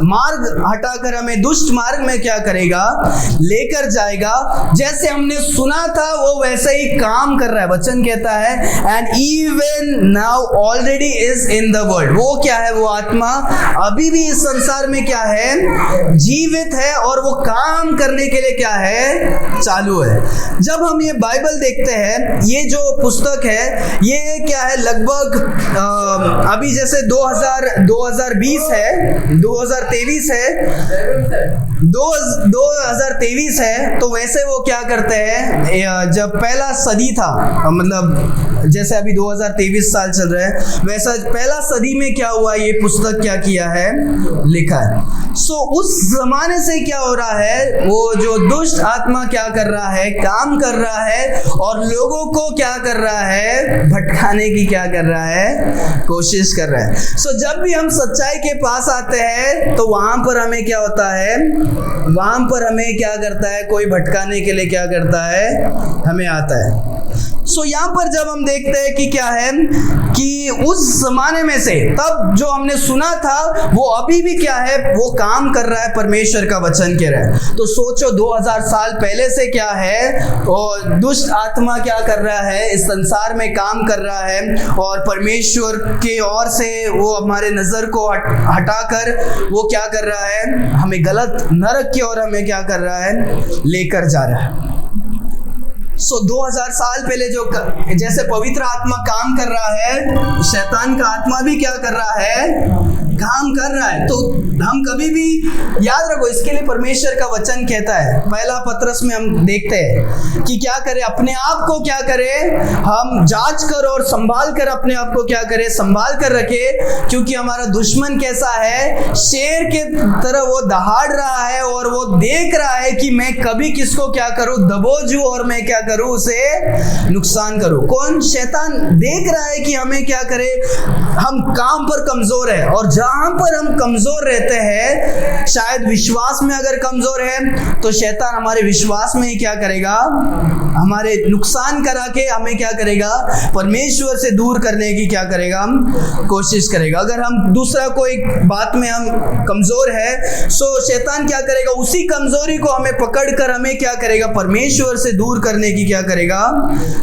मार्ग हटाकर हमें दुष्ट मार्ग में क्या करेगा? लेकर जाएगा। जैसे हमने सुना था वो वैसे ही काम कर रहा है। वचन कहता है and even now already is in the world. वो क्या है? वो आत्मा अभी भी इस संसार में क्या है? जीवित है और वो काम करने के लिए क्या है? चालू है। जब हम ये बाइबल देखते हैं, ये जो पुस्तक है ये क्या है? लगभग अभी जैसे 2020 है, 2023 है, 2023 है, तो वैसे वो क्या करते हैं? जब पहला सदी था, मतलब जैसे अभी 2023 साल चल रहा है, वैसा पहला सदी में क्या हुआ? ये पुस्तक क्या किया है? लिखा है। सो उस जमाने से क्या हो रहा है? वो जो दुष्ट आत्मा क्या कर रहा है? काम कर रहा है और लोगों को क्या कर रहा है? भटकाने की क्या कर रहा है? कोशिश कर रहा है। सो जब भी हम सच्चाई के पास आते हैं तो वहां पर हमें क्या होता है? वहां पर हमें क्या करता है? कोई भटकाने के लिए क्या करता है? हमें आता है। सो यहाँ पर जब हम देखते हैं कि क्या है कि उस जमाने में से तब जो हमने सुना था वो अभी भी क्या है? वो काम कर रहा है, परमेश्वर का वचन कह रहा है। तो सोचो 2000 साल पहले से क्या है? और दुष्ट आत्मा क्या कर रहा है? इस संसार में काम कर रहा है और परमेश्वर के ओर से वो हमारे नजर को हटाकर वो क्या कर रहा है? हमें गलत नरक की ओर हमें क्या कर रहा है? लेकर जा रहा है। सो 2000 साल पहले जो जैसे पवित्र आत्मा काम कर रहा है, शैतान का आत्मा भी क्या कर रहा है? काम कर रहा है। तो हम कभी भी याद रखो, इसके लिए परमेश्वर का वचन कहता है, पहला पत्रस में हम देखते हैं कि क्या करें? अपने आप को क्या करें? हम जांच कर और संभाल कर अपने आप को क्या करें? संभाल कर रखे, क्योंकि हमारा दुश्मन कैसा है? शेर के तरह वो दहाड़ रहा है और वो देख रहा है कि मैं कभी किसको क्या करूं? दबोचूं और मैं क्या करूं? उसे नुकसान करूं। कौन? शैतान देख रहा है कि हमें क्या करे? हम काम पर कमजोर है और जहां पर हम कमजोर रहते हैं, शायद विश्वास में अगर कमजोर है तो शैतान हमारे विश्वास में ही क्या करेगा? हमारे नुकसान करा के हमें क्या करेगा? परमेश्वर से दूर करने की क्या करेगा? हम कोशिश करेगा। अगर हम दूसरा कोई बात में हम कमजोर है, सो शैतान क्या करेगा? उसी कमजोरी को हमें पकड़ कर हमें क्या करेगा? परमेश्वर से दूर करने की क्या करेगा?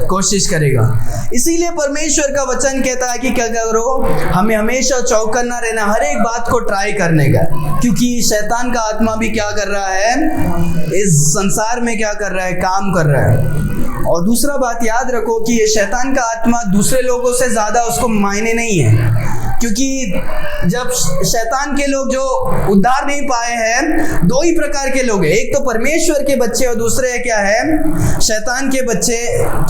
कोशिश करेगा। इसीलिए परमेश्वर का वचन कहता है कि क्या करो? हमें हमेशा चौकन्ना रहना, हर एक बात को ट्राई करने का, क्योंकि शैतान का आत्मा भी क्या कर रहा है, इस संसार में क्या कर रहा है, काम कर रहा है। और दूसरा बात याद रखो कि ये शैतान का आत्मा दूसरे लोगों से ज़्यादा उसको मायने नहीं है, क्योंकि जब शैतान के लोग जो उद्धार नहीं पाए हैं, दो ही प्रकार के लोग हैं, एक तो परमेश्वर के बच्चे और दूसरे क्या है, शैतान के बच्चे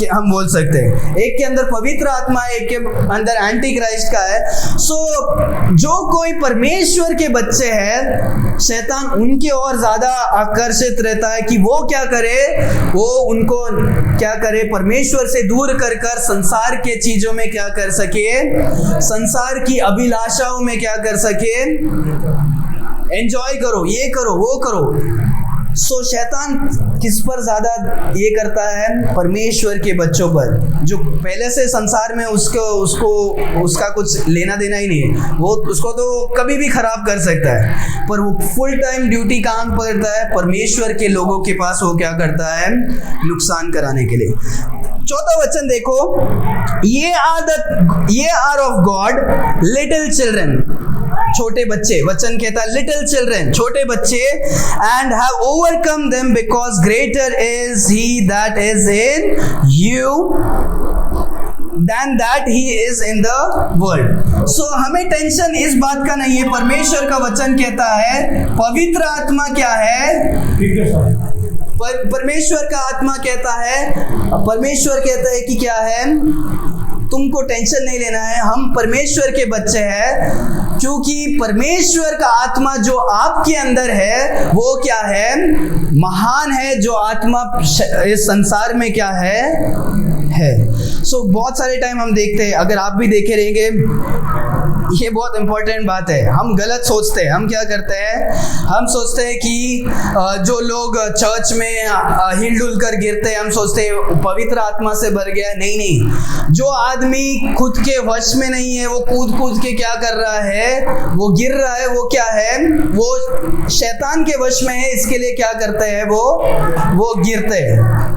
हम बोल सकते हैं। एक के अंदर पवित्र आत्मा है, एक के अंदर एंटी क्राइस्ट का है। सो जो कोई परमेश्वर के बच्चे हैं, शैतान उनके और ज्यादा आकर्षित रहता है कि वो क्या करे, वो उनको क्या करे, परमेश्वर से दूर कर कर संसार के चीजों में क्या कर सके, संसार की अभिलाषाओं में क्या कर सके, एंजॉय करो, ये करो, वो करो। सो शैतान किस पर ज्यादा ये करता है, परमेश्वर के बच्चों पर, जो पहले से संसार में उसका कुछ लेना देना ही नहीं है, वो उसको तो कभी भी खराब कर सकता है, पर वो फुल टाइम ड्यूटी काम करता है परमेश्वर के लोगों के पास, वो क्या करता है, नुकसान कराने के लिए। चौथा वचन देखो, ye are of God little children, छोटे बच्चे, वचन कहता है लिटिल चिल्ड्रन, छोटे बच्चे, and have overcome them because greater is he that is in you than that he is in the world। So हमें टेंशन इस बात का नहीं है, परमेश्वर का वचन कहता है पवित्र आत्मा क्या है, परमेश्वर का आत्मा कहता है, परमेश्वर कहता है कि क्या है, तुमको टेंशन नहीं लेना है, हम परमेश्वर के बच्चे हैं, क्योंकि परमेश्वर का आत्मा जो आपके अंदर है वो क्या है, महान है, जो आत्मा इस संसार में क्या है। सो बहुत सारे टाइम हम देखते हैं, अगर आप भी देखे रहेंगे, ये बहुत इंपॉर्टेंट बात है, हम गलत सोचते हैं। हम क्या करते हैं, हम सोचते हैं कि जो लोग चर्च में हिलडुल कर गिरते हैं, हम सोचते हैं पवित्र आत्मा से भर गया। नहीं, जो आदमी खुद के वश में नहीं है, वो कूद के क्या कर रहा है, वो गिर रहा है, वो क्या है, वो शैतान के वश में है, इसके लिए क्या करते हैं, वो गिरते हैं।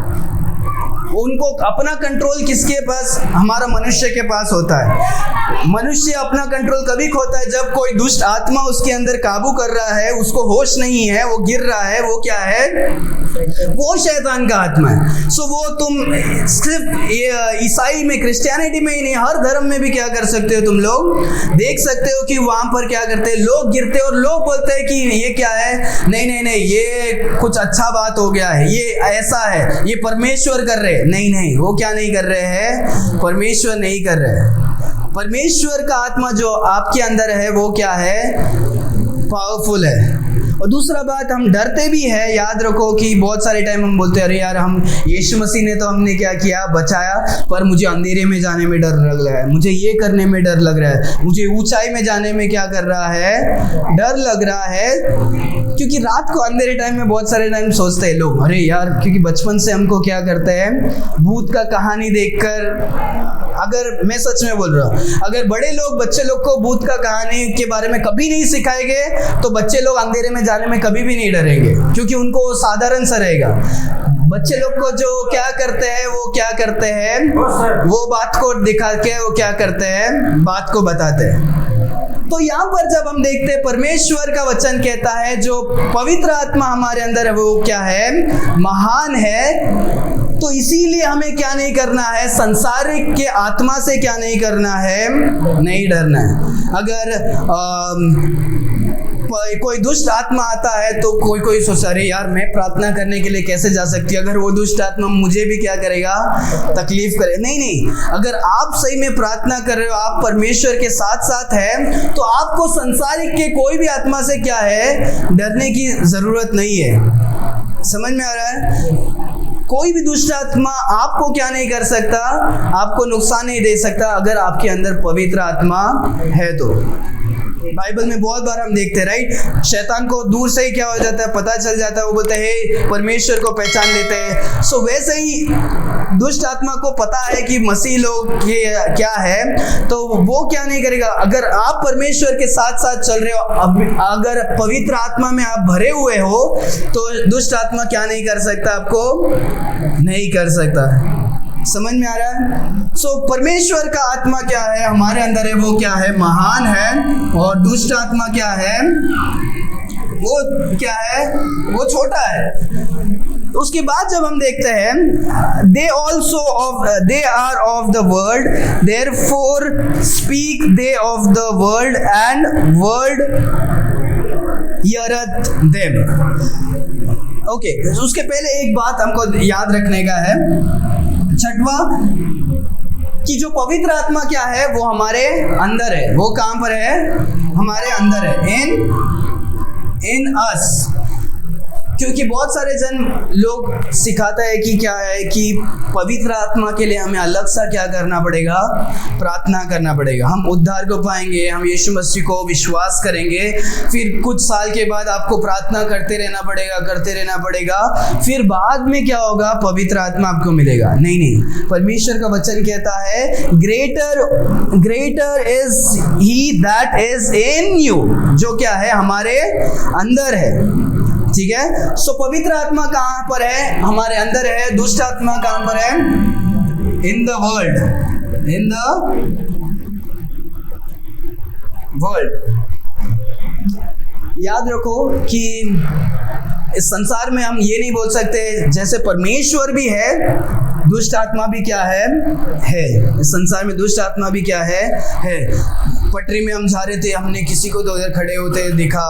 उनको अपना कंट्रोल किसके पास, हमारा मनुष्य के पास होता है। मनुष्य अपना कंट्रोल कभी खोता है जब कोई दुष्ट आत्मा उसके अंदर काबू कर रहा है, उसको होश नहीं है, वो गिर रहा है, वो क्या है, वो शैतान का आत्मा है। सो वो तुम सिर्फ ईसाई में, क्रिश्चियनिटी में ही नहीं, हर धर्म में भी क्या कर सकते हो, तुम लोग देख सकते हो कि वहां पर क्या करते हैं, लोग गिरते हैं और लोग बोलते हैं कि ये क्या है, नहीं, ये कुछ अच्छा बात हो गया है, ये ऐसा है, ये परमेश्वर कर रहे। नहीं, वो क्या नहीं कर रहे हैं, परमेश्वर नहीं कर रहे हैं। परमेश्वर का आत्मा जो आपके अंदर है वो क्या है, पावरफुल है। और दूसरा बात, हम डरते भी है। याद रखो कि बहुत सारे टाइम हम बोलते हैं, अरे यार, हम यीशु मसीह ने तो हमने क्या किया, बचाया, पर मुझे अंधेरे में जाने में डर लग रहा है, मुझे ये करने में डर लग रहा है, मुझे ऊंचाई में जाने में क्या कर रहा है, डर लग रहा है। क्योंकि रात को अंधेरे टाइम में बहुत सारे टाइम सोचते हैं लोग, अरे यार, क्योंकि बचपन से हमको क्या करते हैं, भूत का कहानी देखकर, अगर मैं सच में बोल रहा हूँ, अगर बड़े लोग बच्चे लोग को भूत का कहानी के बारे में कभी नहीं सिखाएंगे तो बच्चे लोग अंधेरे में जाने में कभी भी नहीं डरेंगे, क्योंकि उनको साधारण सा रहेगा। बच्चे लोग को जो क्या करते हैं, वो बात को दिखा के वो क्या करते हैं, बात को बताते हैं। तो यहाँ पर जब हम देखते हैं, परमेश्वर का वचन कहता है जो पवित्र आत्मा हमारे अंदर है वो क्या है, महान है। तो इसीलिए हमें क्या नहीं करना है, संसारिक के आत्मा से क्या नहीं करना है, नहीं डरना है। अगर कोई दुष्ट आत्मा आता है तो कोई सोचता है, अरे यार, मैं प्रार्थना करने के लिए कैसे जा सकती है, अगर वो दुष्ट आत्मा मुझे भी क्या करेगा, तकलीफ करे। नहीं, अगर आप सही में प्रार्थना कर रहे हो, आप परमेश्वर के साथ साथ है, तो आपको संसारिक के कोई भी आत्मा से क्या है, डरने की जरूरत नहीं है। समझ में आ रहा है? कोई भी दुष्ट आत्मा आपको क्या नहीं कर सकता, आपको नुकसान नहीं दे सकता, अगर आपके अंदर पवित्र आत्मा है तो। बाइबल में बहुत बार हम देखते हैं, राइट, शैतान को दूर से ही क्या हो जाता है, पता चल जाता है, वो बोलते हैं परमेश्वर को पहचान लेते हैं। सो वैसे ही दुष्ट आत्मा को पता है कि मसीह लोग क्या है, तो वो क्या नहीं करेगा। अगर आप परमेश्वर के साथ साथ चल रहे हो, अगर पवित्र आत्मा में आप भरे हुए हो, तो दुष्ट आत्मा क्या नहीं कर सकता, आपको नहीं कर सकता। समझ में आ रहा है? सो परमेश्वर का आत्मा क्या है हमारे अंदर है, वो क्या है, महान है। और दुष्ट आत्मा क्या है, वो क्या है, वो छोटा है। उसके बाद जब हम देखते हैं they are of the world therefore speak they of the world and world heareth them. Okay, उसके पहले एक बात हमको याद रखने का है, छठवा, कि जो पवित्र आत्मा क्या है वो हमारे अंदर है। वो कहाँ पर है, हमारे अंदर है, इन अस। क्योंकि बहुत सारे जन लोग सिखाता है कि क्या है कि पवित्र आत्मा के लिए हमें अलग सा क्या करना पड़ेगा, प्रार्थना करना पड़ेगा, हम उद्धार को पाएंगे, हम यीशु मसीह को विश्वास करेंगे, फिर कुछ साल के बाद आपको प्रार्थना करते रहना पड़ेगा, फिर बाद में क्या होगा, पवित्र आत्मा आपको मिलेगा। नहीं, परमेश्वर का वचन कहता है greater is he that is in you, जो क्या है हमारे अंदर है। ठीक है, सो पवित्र आत्मा कहां पर है, हमारे अंदर है। दुष्ट आत्मा कहां पर है, इन द वर्ल्ड। याद रखो कि इस संसार में हम ये नहीं बोल सकते जैसे परमेश्वर भी है, दुष्ट आत्मा भी क्या है। इस संसार में दुष्ट आत्मा भी क्या है। पटरी में हम जा रहे थे, हमने किसी को तो उधर खड़े होते देखा,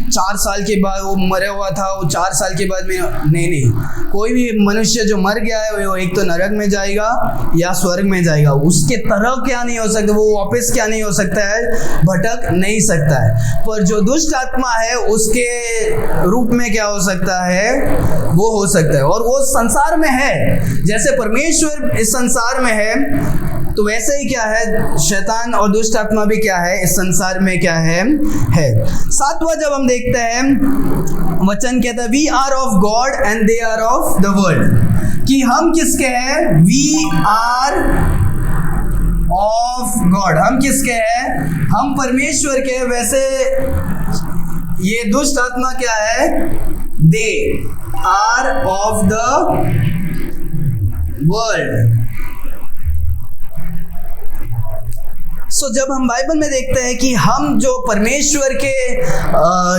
4 साल के बाद वो मरा हुआ था, वो 4 साल के बाद में नहीं, कोई भी मनुष्य जो मर गया है वो एक तो नरक में जाएगा या स्वर्ग में जाएगा, उसके तरह क्या नहीं हो सकता, वो वापस क्या नहीं हो सकता है, भटक नहीं सकता है। पर जो दुष्ट आत्मा है उसके रूप में क्या हो सकता है, वो हो सकता है, और वो संसार में है। जैसे परमेश्वर इस संसार में है तो वैसे ही क्या है, शैतान और दुष्ट आत्मा भी क्या है, इस संसार में क्या है। 7वां जब हम देखते हैं, वचन कहता है we are of God and they are of the world, कि हम किसके हैं, वी आर ऑफ गॉड, हम किसके हैं, हम परमेश्वर के। वैसे ये दुष्ट आत्मा क्या है, they are of the world. So जब हम बाइबल में देखते हैं कि हम जो परमेश्वर के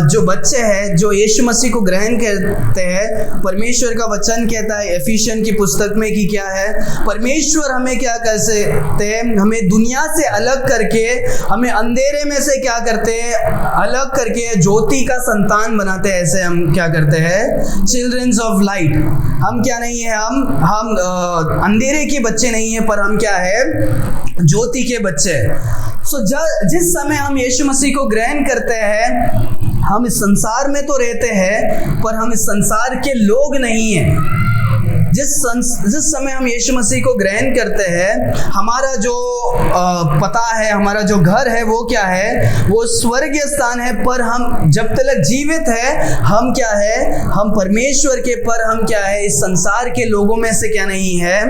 जो बच्चे हैं, जो यीशु मसीह को ग्रहण करते हैं, परमेश्वर का वचन कहता है एफिशियन की पुस्तक में कि क्या है, परमेश्वर हमें क्या कर सकते हैं, हमें दुनिया से अलग करके, हमें अंधेरे में से क्या करते हैं, अलग करके ज्योति का संतान बनाते हैं। ऐसे हम क्या करते हैं, चिल्ड्रंस ऑफ लाइट। हम क्या नहीं है, हम अंधेरे के बच्चे नहीं है, पर हम क्या है, ज्योति के बच्चे। सो जिस समय हम यीशु मसीह को ग्रहण करते हैं, हम इस संसार में तो रहते हैं पर हम इस संसार के लोग नहीं हैं। जिस समय हम यीशु मसीह को ग्रहण करते हैं, हमारा जो पता है, हमारा जो घर है वो क्या है, वो स्वर्गीय स्थान है। पर हम जब तक जीवित है, हम क्या है, हम परमेश्वर के, पर हम क्या है, इस संसार के लोगों में से क्या नहीं है,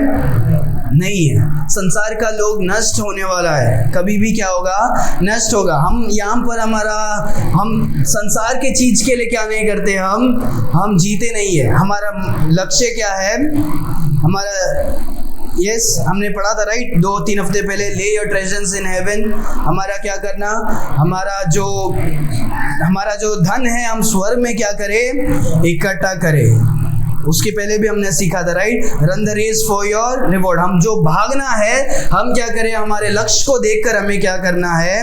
नहीं है। संसार का लोग नष्ट होने वाला है, कभी भी क्या होगा, नष्ट होगा। हम यहाँ पर हम संसार के चीज के लिए क्या नहीं करते, हम जीते नहीं है। हमारा लक्ष्य क्या है, हमारा हमने पढ़ा था राइट 2-3 हफ्ते पहले, ले योर ट्रेजर्स इन हेवन। हमारा क्या करना, हमारा जो धन है हम स्वर्ग में क्या करें, इकट्ठा करें। उसके पहले भी हमने सीखा था right, run the race for your reward. हम जो भागना है, हम क्या करें, हमारे लक्ष्य को देखकर हमें क्या करना है,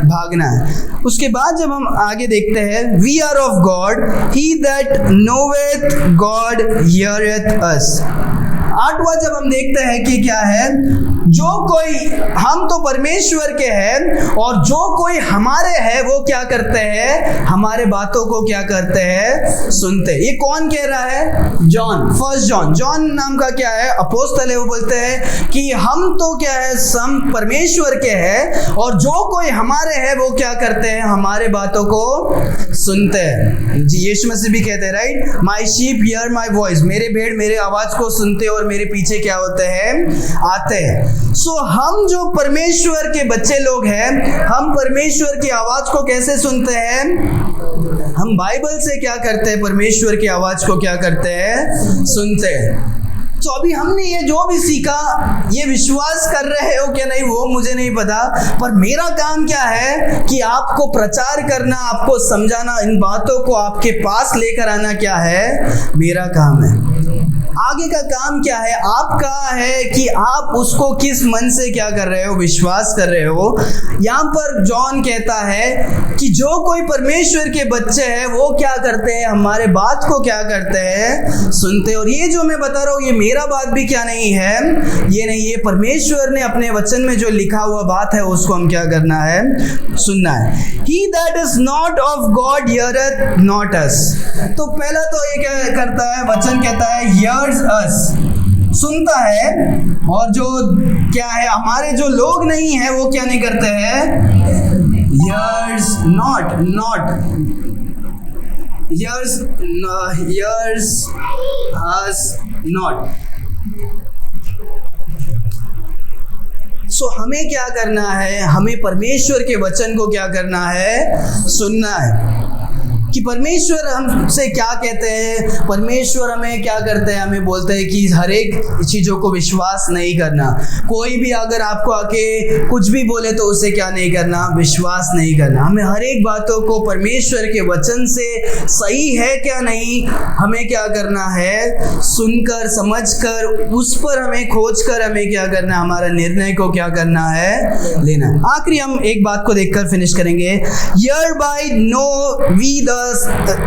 भागना है। उसके बाद जब हम आगे देखते हैं, we are of God, he that knoweth God heareth us. 8वां जब हम देखते हैं कि क्या है, जो कोई, हम तो परमेश्वर के हैं और जो कोई हमारे है वो क्या करते हैं, हमारे बातों को क्या करते हैं, सुनते। ये कौन कह रहा है, जॉन नाम का क्या है, अपोस्तल है। वो बोलते हैं कि हम तो क्या है, हम परमेश्वर के हैं और जो कोई हमारे है वो क्या करते हैं, हमारे बातों को सुनते हैं। यीशु मसीह भी कहते हैं right, my sheep here my voice, मेरे भेड़ मेरे आवाज को सुनते और मेरे पीछे क्या होते हैं, आते हैं। सो हम जो परमेश्वर के बच्चे लोग हैं, हम परमेश्वर की आवाज को कैसे सुनते हैं, हम बाइबल से क्या करते हैं, परमेश्वर की आवाज को क्या करते हैं, सुनते हैं। तो अभी हमने ये जो भी सीखा, ये विश्वास कर रहे हो क्या नहीं वो मुझे नहीं पता, पर मेरा काम क्या है कि आपको प्रचार करना, आपको समझाना, इन बातों को आपके पास लेकर आना क्या है मेरा काम है। आगे का काम क्या है आपका है कि आप उसको किस मन से क्या कर रहे हो, विश्वास कर रहे हो। यहाँ पर जॉन कहता है कि जो कोई परमेश्वर के बच्चे हैं वो क्या करते हैं, हमारे बात को क्या करते हैं, सुनते हैं। और ये जो मैं बता रहा हूँ ये मेरा बात भी क्या नहीं है, ये नहीं, ये परमेश्वर ने अपने वचन में जो लिखा हुआ बात है उसको हम क्या करना है, सुनना है। He that is not of God heareth not us। तो पहला तो ये क्या करता है, वचन कहता है hears us, सुनता है, और जो क्या है हमारे जो लोग नहीं है वो क्या नहीं करते हैं, hears us not। सो हमें क्या करना है, हमें परमेश्वर के वचन को क्या करना है, सुनना है कि परमेश्वर हमसे क्या कहते हैं। परमेश्वर हमें क्या करते हैं, हमें बोलते हैं कि हर एक चीज़ों को विश्वास नहीं करना। कोई भी अगर आपको आके कुछ भी बोले तो उसे क्या नहीं करना, विश्वास नहीं करना। हमें हर एक बातों को परमेश्वर के वचन से सही है क्या नहीं, हमें क्या करना है, सुनकर समझकर उस पर हमें खोज कर हमें क्या करना, हमारा निर्णय को क्या करना है, लेना। आखिरी हम एक बात को देखकर फिनिश करेंगे। Hereby know we the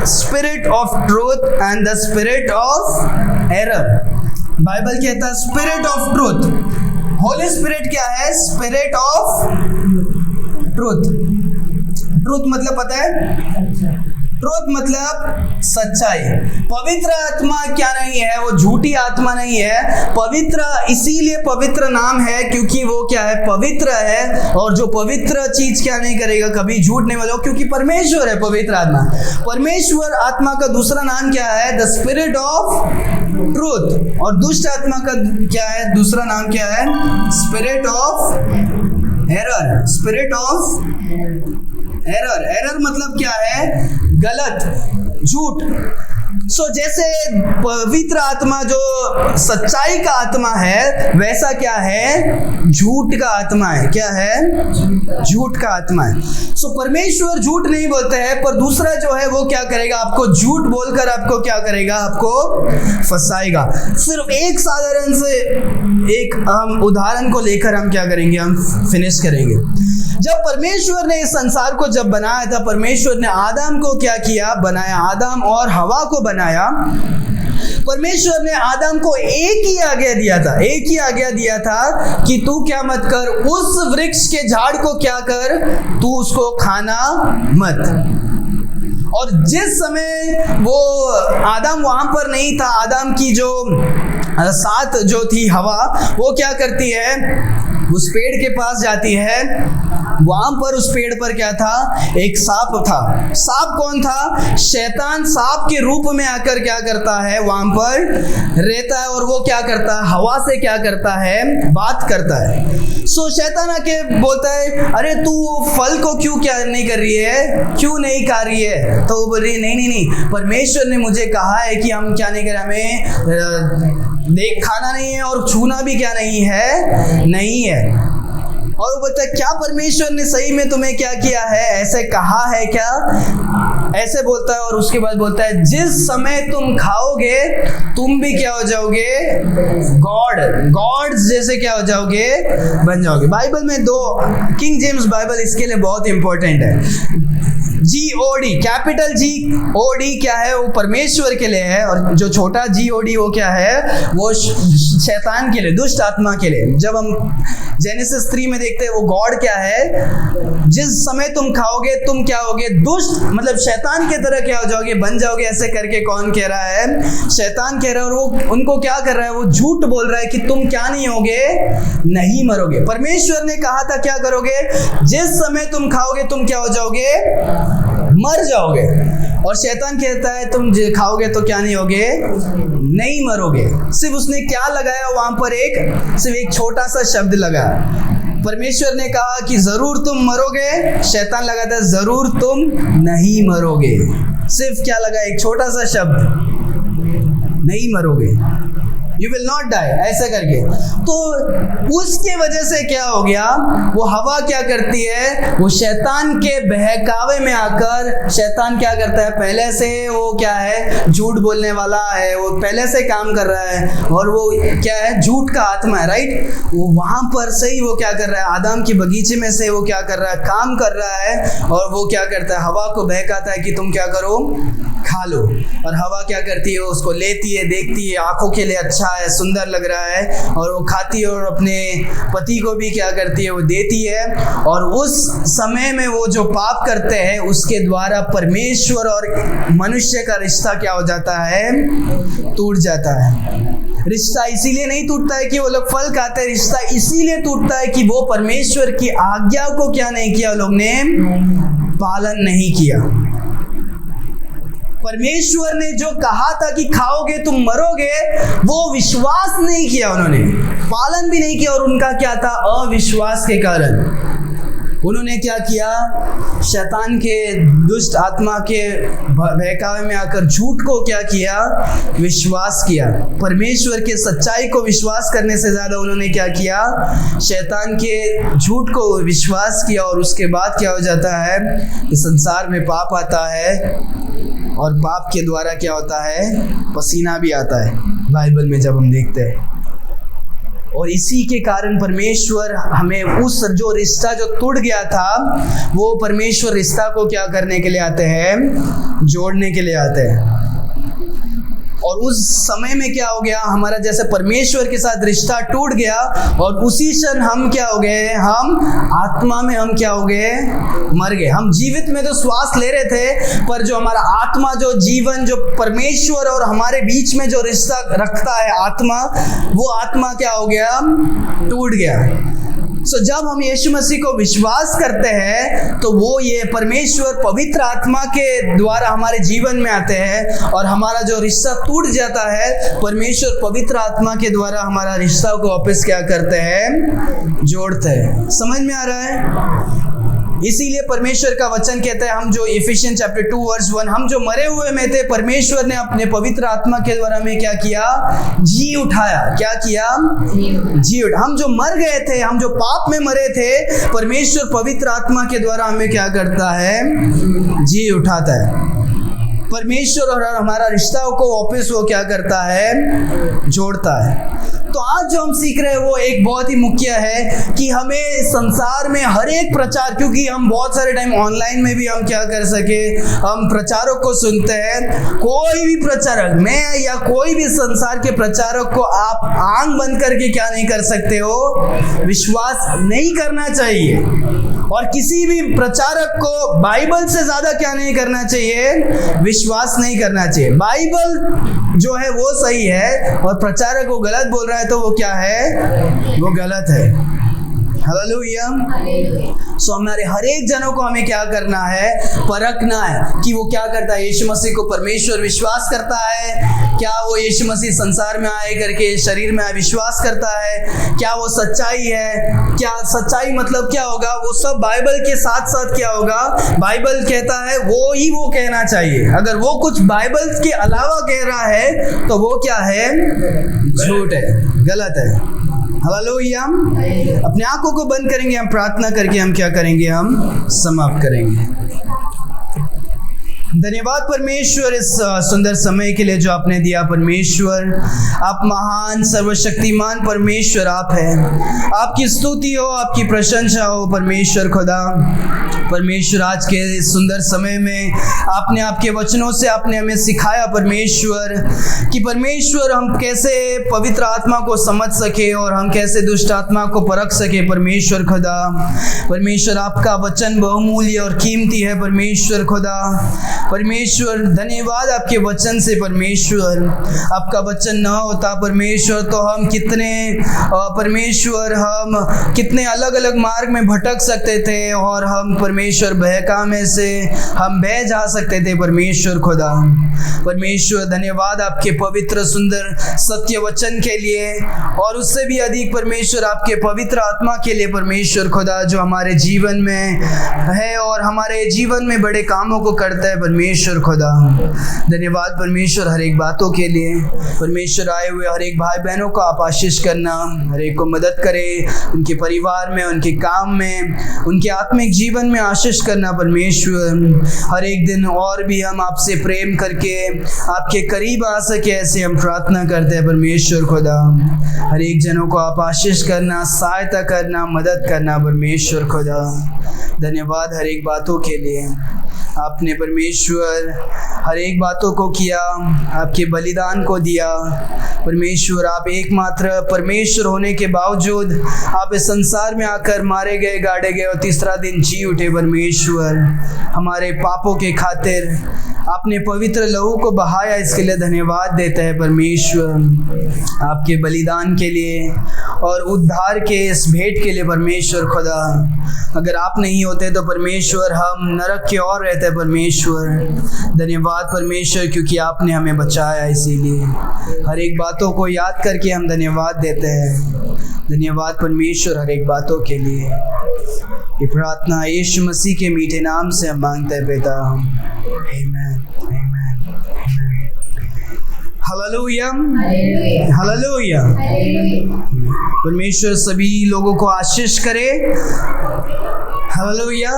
spirit of truth and the spirit of error। Bible कहता है spirit of truth. Holi spirit क्या है, स्पिरिट ऑफ ट्रूथ। ट्रूथ मतलब पता है, ट्रूथ मतलब सच्चाई। पवित्र आत्मा क्या नहीं है, वो झूठी आत्मा नहीं है। पवित्र इसीलिए पवित्र नाम है क्योंकि वो क्या है, पवित्र है। और जो पवित्र चीज क्या नहीं करेगा, कभी झूठ नहीं बोलेगा, क्योंकि परमेश्वर है पवित्र आत्मा। परमेश्वर आत्मा का दूसरा नाम क्या है, द स्पिरिट ऑफ ट्रूथ। और दुष्ट आत्मा का क्या है, दूसरा नाम क्या है, spirit of error. Spirit of error. Error मतलब क्या है, गलत, झूठ। सो जैसे पवित्र आत्मा जो सच्चाई का आत्मा है, वैसा क्या है, झूठ का आत्मा है। क्या है, झूठ का आत्मा है। सो परमेश्वर झूठ नहीं बोलते हैं, पर दूसरा जो है वो क्या करेगा, आपको झूठ बोलकर आपको क्या करेगा, आपको फंसाएगा। सिर्फ एक साधारण से एक हम उदाहरण को लेकर हम क्या करेंगे, हम फिनिश करेंगे। जब परमेश्वर ने इस संसार को जब बनाया था, परमेश्वर ने आदम को क्या किया, बनाया, आदम और हवा को बनाया। परमेश्वर ने आदम को एक ही आज्ञा दिया था कि तू क्या मत कर, उस वृक्ष के झाड़ को क्या कर, तू उसको खाना मत। और जिस समय वो आदम वहां पर नहीं था, आदम की जो साथ जो थी हवा, वो क्या करती है, उस पेड़ के पास जाती है। वहां पर उस पेड़ पर क्या था, एक सांप था। सांप कौन था, शैतान सांप के रूप में आकर क्या करता है, वहां पर रहता है। और वो क्या करता है, हवा से क्या करता है, बात करता है। सो शैतान आके बोलता है, अरे तू फल को क्यों क्या नहीं कर रही है, क्यों नहीं खा रही है। तो वो बोल रही है, नहीं, परमेश्वर ने मुझे कहा है कि हम क्या नहीं करें, हमें देख खाना नहीं है और छूना भी क्या नहीं है। और वो बोलता है, क्या परमेश्वर ने सही में तुम्हें क्या किया है, ऐसे कहा है क्या, ऐसे बोलता है। और उसके बाद बोलता है, जिस समय तुम खाओगे तुम भी क्या हो जाओगे, गॉड जैसे क्या हो जाओगे, बन जाओगे। बाइबल में दो, किंग जेम्स बाइबल इसके लिए बहुत इंपॉर्टेंट है। GOD, कैपिटल GOD क्या है, वो परमेश्वर के लिए है। और जो छोटा GOD वो क्या है, वो शैतान के लिए, दुष्ट आत्मा के लिए। जब हम जेनेसिस 3 में देखते हैं, वो गॉड क्या है, जिस समय तुम खाओगे तुम क्या होगे, दुष्ट मतलब शैतान के तरह क्या हो जाओगे, बन जाओगे। ऐसे करके कौन कह रहा है, शैतान कह रहा है। और वो उनको क्या कर रहा है, वो झूठ बोल रहा है कि तुम क्या नहीं होगे, नहीं मरोगे। परमेश्वर ने कहा था क्या करोगे, जिस समय तुम खाओगे तुम क्या हो जाओगे, मर जाओगे। और शैतान कहता है तुम खाओगे तो क्या नहीं होगे, नहीं मरोगे। सिर्फ उसने क्या लगाया वहां पर, सिर्फ एक छोटा सा शब्द लगाया। परमेश्वर ने कहा कि जरूर तुम मरोगे, शैतान लगाता है जरूर तुम नहीं मरोगे। सिर्फ क्या लगा, एक छोटा सा शब्द, नहीं मरोगे। यू विल नॉट डाई, ऐसा करके। तो उसके वजह से क्या हो गया, वो हवा क्या करती है, वो शैतान के बहकावे में आकर, शैतान क्या करता है, पहले से वो क्या है, झूठ बोलने वाला है, वो पहले से काम कर रहा है, और वो क्या है, झूठ का आत्मा है, राइट। वो वहां पर से ही वो क्या कर रहा है, आदम की बगीचे में से वो क्या कर रहा है, काम कर रहा है, और वो क्या करता है, हवा को बहकाता है कि तुम क्या करो, खा लो। और हवा क्या करती है, उसको लेती है, देखती है, आंखों के लिए अच्छा है, सुंदर लग रहा है, और वो खाती है, और अपने पति को भी क्या करती है, वो देती है। और उस समय में वो जो पाप करते हैं, उसके द्वारा परमेश्वर और मनुष्य का रिश्ता क्या हो जाता है, टूट जाता है। रिश्ता इसीलिए नहीं टूटता है कि वो लोग फल खाते हैं, रिश्ता इसीलिए टूटता है कि वो परमेश्वर की आज्ञा को क्या नहीं किया, वो लोग ने पालन नहीं किया। परमेश्वर ने जो कहा था कि खाओगे तुम मरोगे, वो विश्वास नहीं किया, उन्होंने पालन भी नहीं किया, और उनका क्या था, अविश्वास के कारण उन्होंने क्या किया, शैतान के दुष्ट आत्मा के बहकावे में आकर झूठ को क्या किया, विश्वास किया। परमेश्वर के सच्चाई को विश्वास करने से ज़्यादा उन्होंने क्या किया, शैतान के झूठ को विश्वास किया। और उसके बाद क्या हो जाता है, इस संसार में पाप आता है, और पाप के द्वारा क्या होता है, पसीना भी आता है, बाइबल में जब हम देखते हैं। और इसी के कारण परमेश्वर हमें उस जो रिश्ता जो टूट गया था, वो परमेश्वर रिश्ता को क्या करने के लिए आते हैं, जोड़ने के लिए आते हैं। और उस समय में क्या हो गया, हमारा जैसे परमेश्वर के साथ रिश्ता टूट गया, और उसी क्षण हम क्या हो गए, हम आत्मा में हम क्या हो गए, मर गए। हम जीवित में तो श्वास ले रहे थे, पर जो हमारा आत्मा, जो जीवन, जो परमेश्वर और हमारे बीच में जो रिश्ता रखता है आत्मा, वो आत्मा क्या हो गया, टूट गया। जब हम यीशु मसीह को विश्वास करते हैं, तो वो ये परमेश्वर पवित्र आत्मा के द्वारा हमारे जीवन में आते हैं, और हमारा जो रिश्ता टूट जाता है, परमेश्वर पवित्र आत्मा के द्वारा हमारा रिश्ता को वापस क्या करते हैं, जोड़ते हैं। समझ में आ रहा है? इसीलिए परमेश्वर का वचन कहता है, हम जो इफिशियन चैप्टर 2 वर्स 1, हम जो मरे हुए में थे, परमेश्वर ने अपने पवित्र आत्मा के द्वारा में क्या किया, जी उठाया। क्या किया, जी उठाया। हम जो मर गए थे, हम जो पाप में मरे थे, परमेश्वर पवित्र आत्मा के द्वारा हमें क्या करता है, जी उठाता है। परमेश्वर और हमारा रिश्ता को वापस वो क्या करता है, जोड़ता है। तो आज जो हम सीख रहे हैं वो एक बहुत ही मुख्य है कि हमें संसार में हर एक प्रचार, क्योंकि हम बहुत सारे टाइम ऑनलाइन में भी हम क्या कर सके, हम प्रचारक को सुनते हैं। कोई भी प्रचारक, मैं या कोई भी संसार के प्रचारक को आप आंख बंद करके क्या नहीं कर सकते हो, विश्वास नहीं करना चाहिए। और किसी भी प्रचारक को बाइबल से ज्यादा क्या नहीं करना चाहिए, विश्वास नहीं करना चाहिए। बाइबल जो है वो सही है, और प्रचारक वो गलत बोल रहा है तो वो क्या है, वो गलत है। हालेलुया। सो हमारे हर एक जनों को हमें क्या करना है, परखना है कि वो क्या करता है, यीशु मसीह को परमेश्वर विश्वास करता है, क्या वो यीशु मसीह संसार में आए करके शरीर में आए विश्वास करता है, क्या वो सच्चाई है, क्या सच्चाई मतलब क्या होगा, वो सब बाइबल के साथ साथ क्या होगा, बाइबल कहता है वो ही वो कहना चाहिए। अगर वो कुछ बाइबल के अलावा कह रहा है तो वो क्या है, झूठ है, गलत है। हालेलुया। अपने आंखों को बंद करेंगे, हम प्रार्थना करके हम क्या करेंगे, हम समाप्त करेंगे। धन्यवाद परमेश्वर इस सुंदर समय के लिए जो आपने दिया। परमेश्वर आप महान सर्वशक्तिमान परमेश्वर आप हैं। आपकी स्तुति हो, आपकी प्रशंसा हो परमेश्वर खुदा। परमेश्वर आज के इस सुंदर समय में आपने आपके वचनों से आपने हमें सिखाया परमेश्वर कि परमेश्वर हम कैसे पवित्र आत्मा को समझ सके और हम कैसे दुष्ट आत्मा को परख सके। परमेश्वर खुदा, परमेश्वर आपका वचन बहुमूल्य और कीमती है परमेश्वर खुदा। परमेश्वर धन्यवाद आपके वचन से। परमेश्वर आपका वचन न होता परमेश्वर तो हम कितने परमेश्वर हम कितने अलग अलग मार्ग में भटक सकते थे और हम परमेश्वर बहकावे से हम बह जा सकते थे परमेश्वर खुदा। परमेश्वर धन्यवाद आपके पवित्र सुंदर सत्य वचन के लिए और उससे भी अधिक परमेश्वर आपके पवित्र आत्मा के लिए परमेश्वर खुदा, जो हमारे जीवन में है और हमारे जीवन में बड़े कामों को करता है परमेश्वर खुदा। धन्यवाद परमेश्वर हर एक बातों के लिए। परमेश्वर आए हुए हर एक भाई बहनों को आप आशीष करना, हर एक को मदद करे, उनके परिवार में, उनके काम में, उनके आत्मिक जीवन में आशीष करना परमेश्वर। हर एक दिन और भी हम आपसे प्रेम करके आपके करीब आ सके, ऐसे हम प्रार्थना करते हैं परमेश्वर खुदा। हर एक जनों को आप आशीष करना, सहायता करना, मदद करना परमेश्वर खुदा। धन्यवाद हर एक बातों के लिए। आपने परमेश्वर हर एक बातों को किया, आपके बलिदान को दिया परमेश्वर। आप एकमात्र परमेश्वर होने के बावजूद आप इस संसार में आकर मारे गए, गाड़े गए और तीसरा दिन जी उठे परमेश्वर। हमारे पापों के खातिर आपने पवित्र लहू को बहाया, इसके लिए धन्यवाद देते हैं परमेश्वर। आपके बलिदान के लिए और उद्धार के इस भेंट के लिए परमेश्वर खुदा। अगर आप नहीं होते तो परमेश्वर हम नरक के ओर रहते परमेश्वर। धन्यवाद परमेश्वर क्योंकि आपने हमें बचाया, इसीलिए हर एक बातों को याद करके हम धन्यवाद देते हैं। धन्यवाद परमेश्वर हर एक बातों के लिए। ये प्रार्थना यीशु मसीह के मीठे नाम से हम मांगते हैं पिता, आमीन, आमीन, आमीन। Hallelujah, hallelujah. परमेश्वर सभी लोगों को आशीष करे। Hallelujah.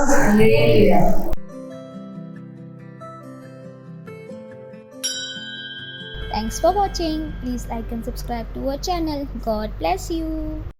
Thanks for watching. Please like and subscribe to our channel. God bless you.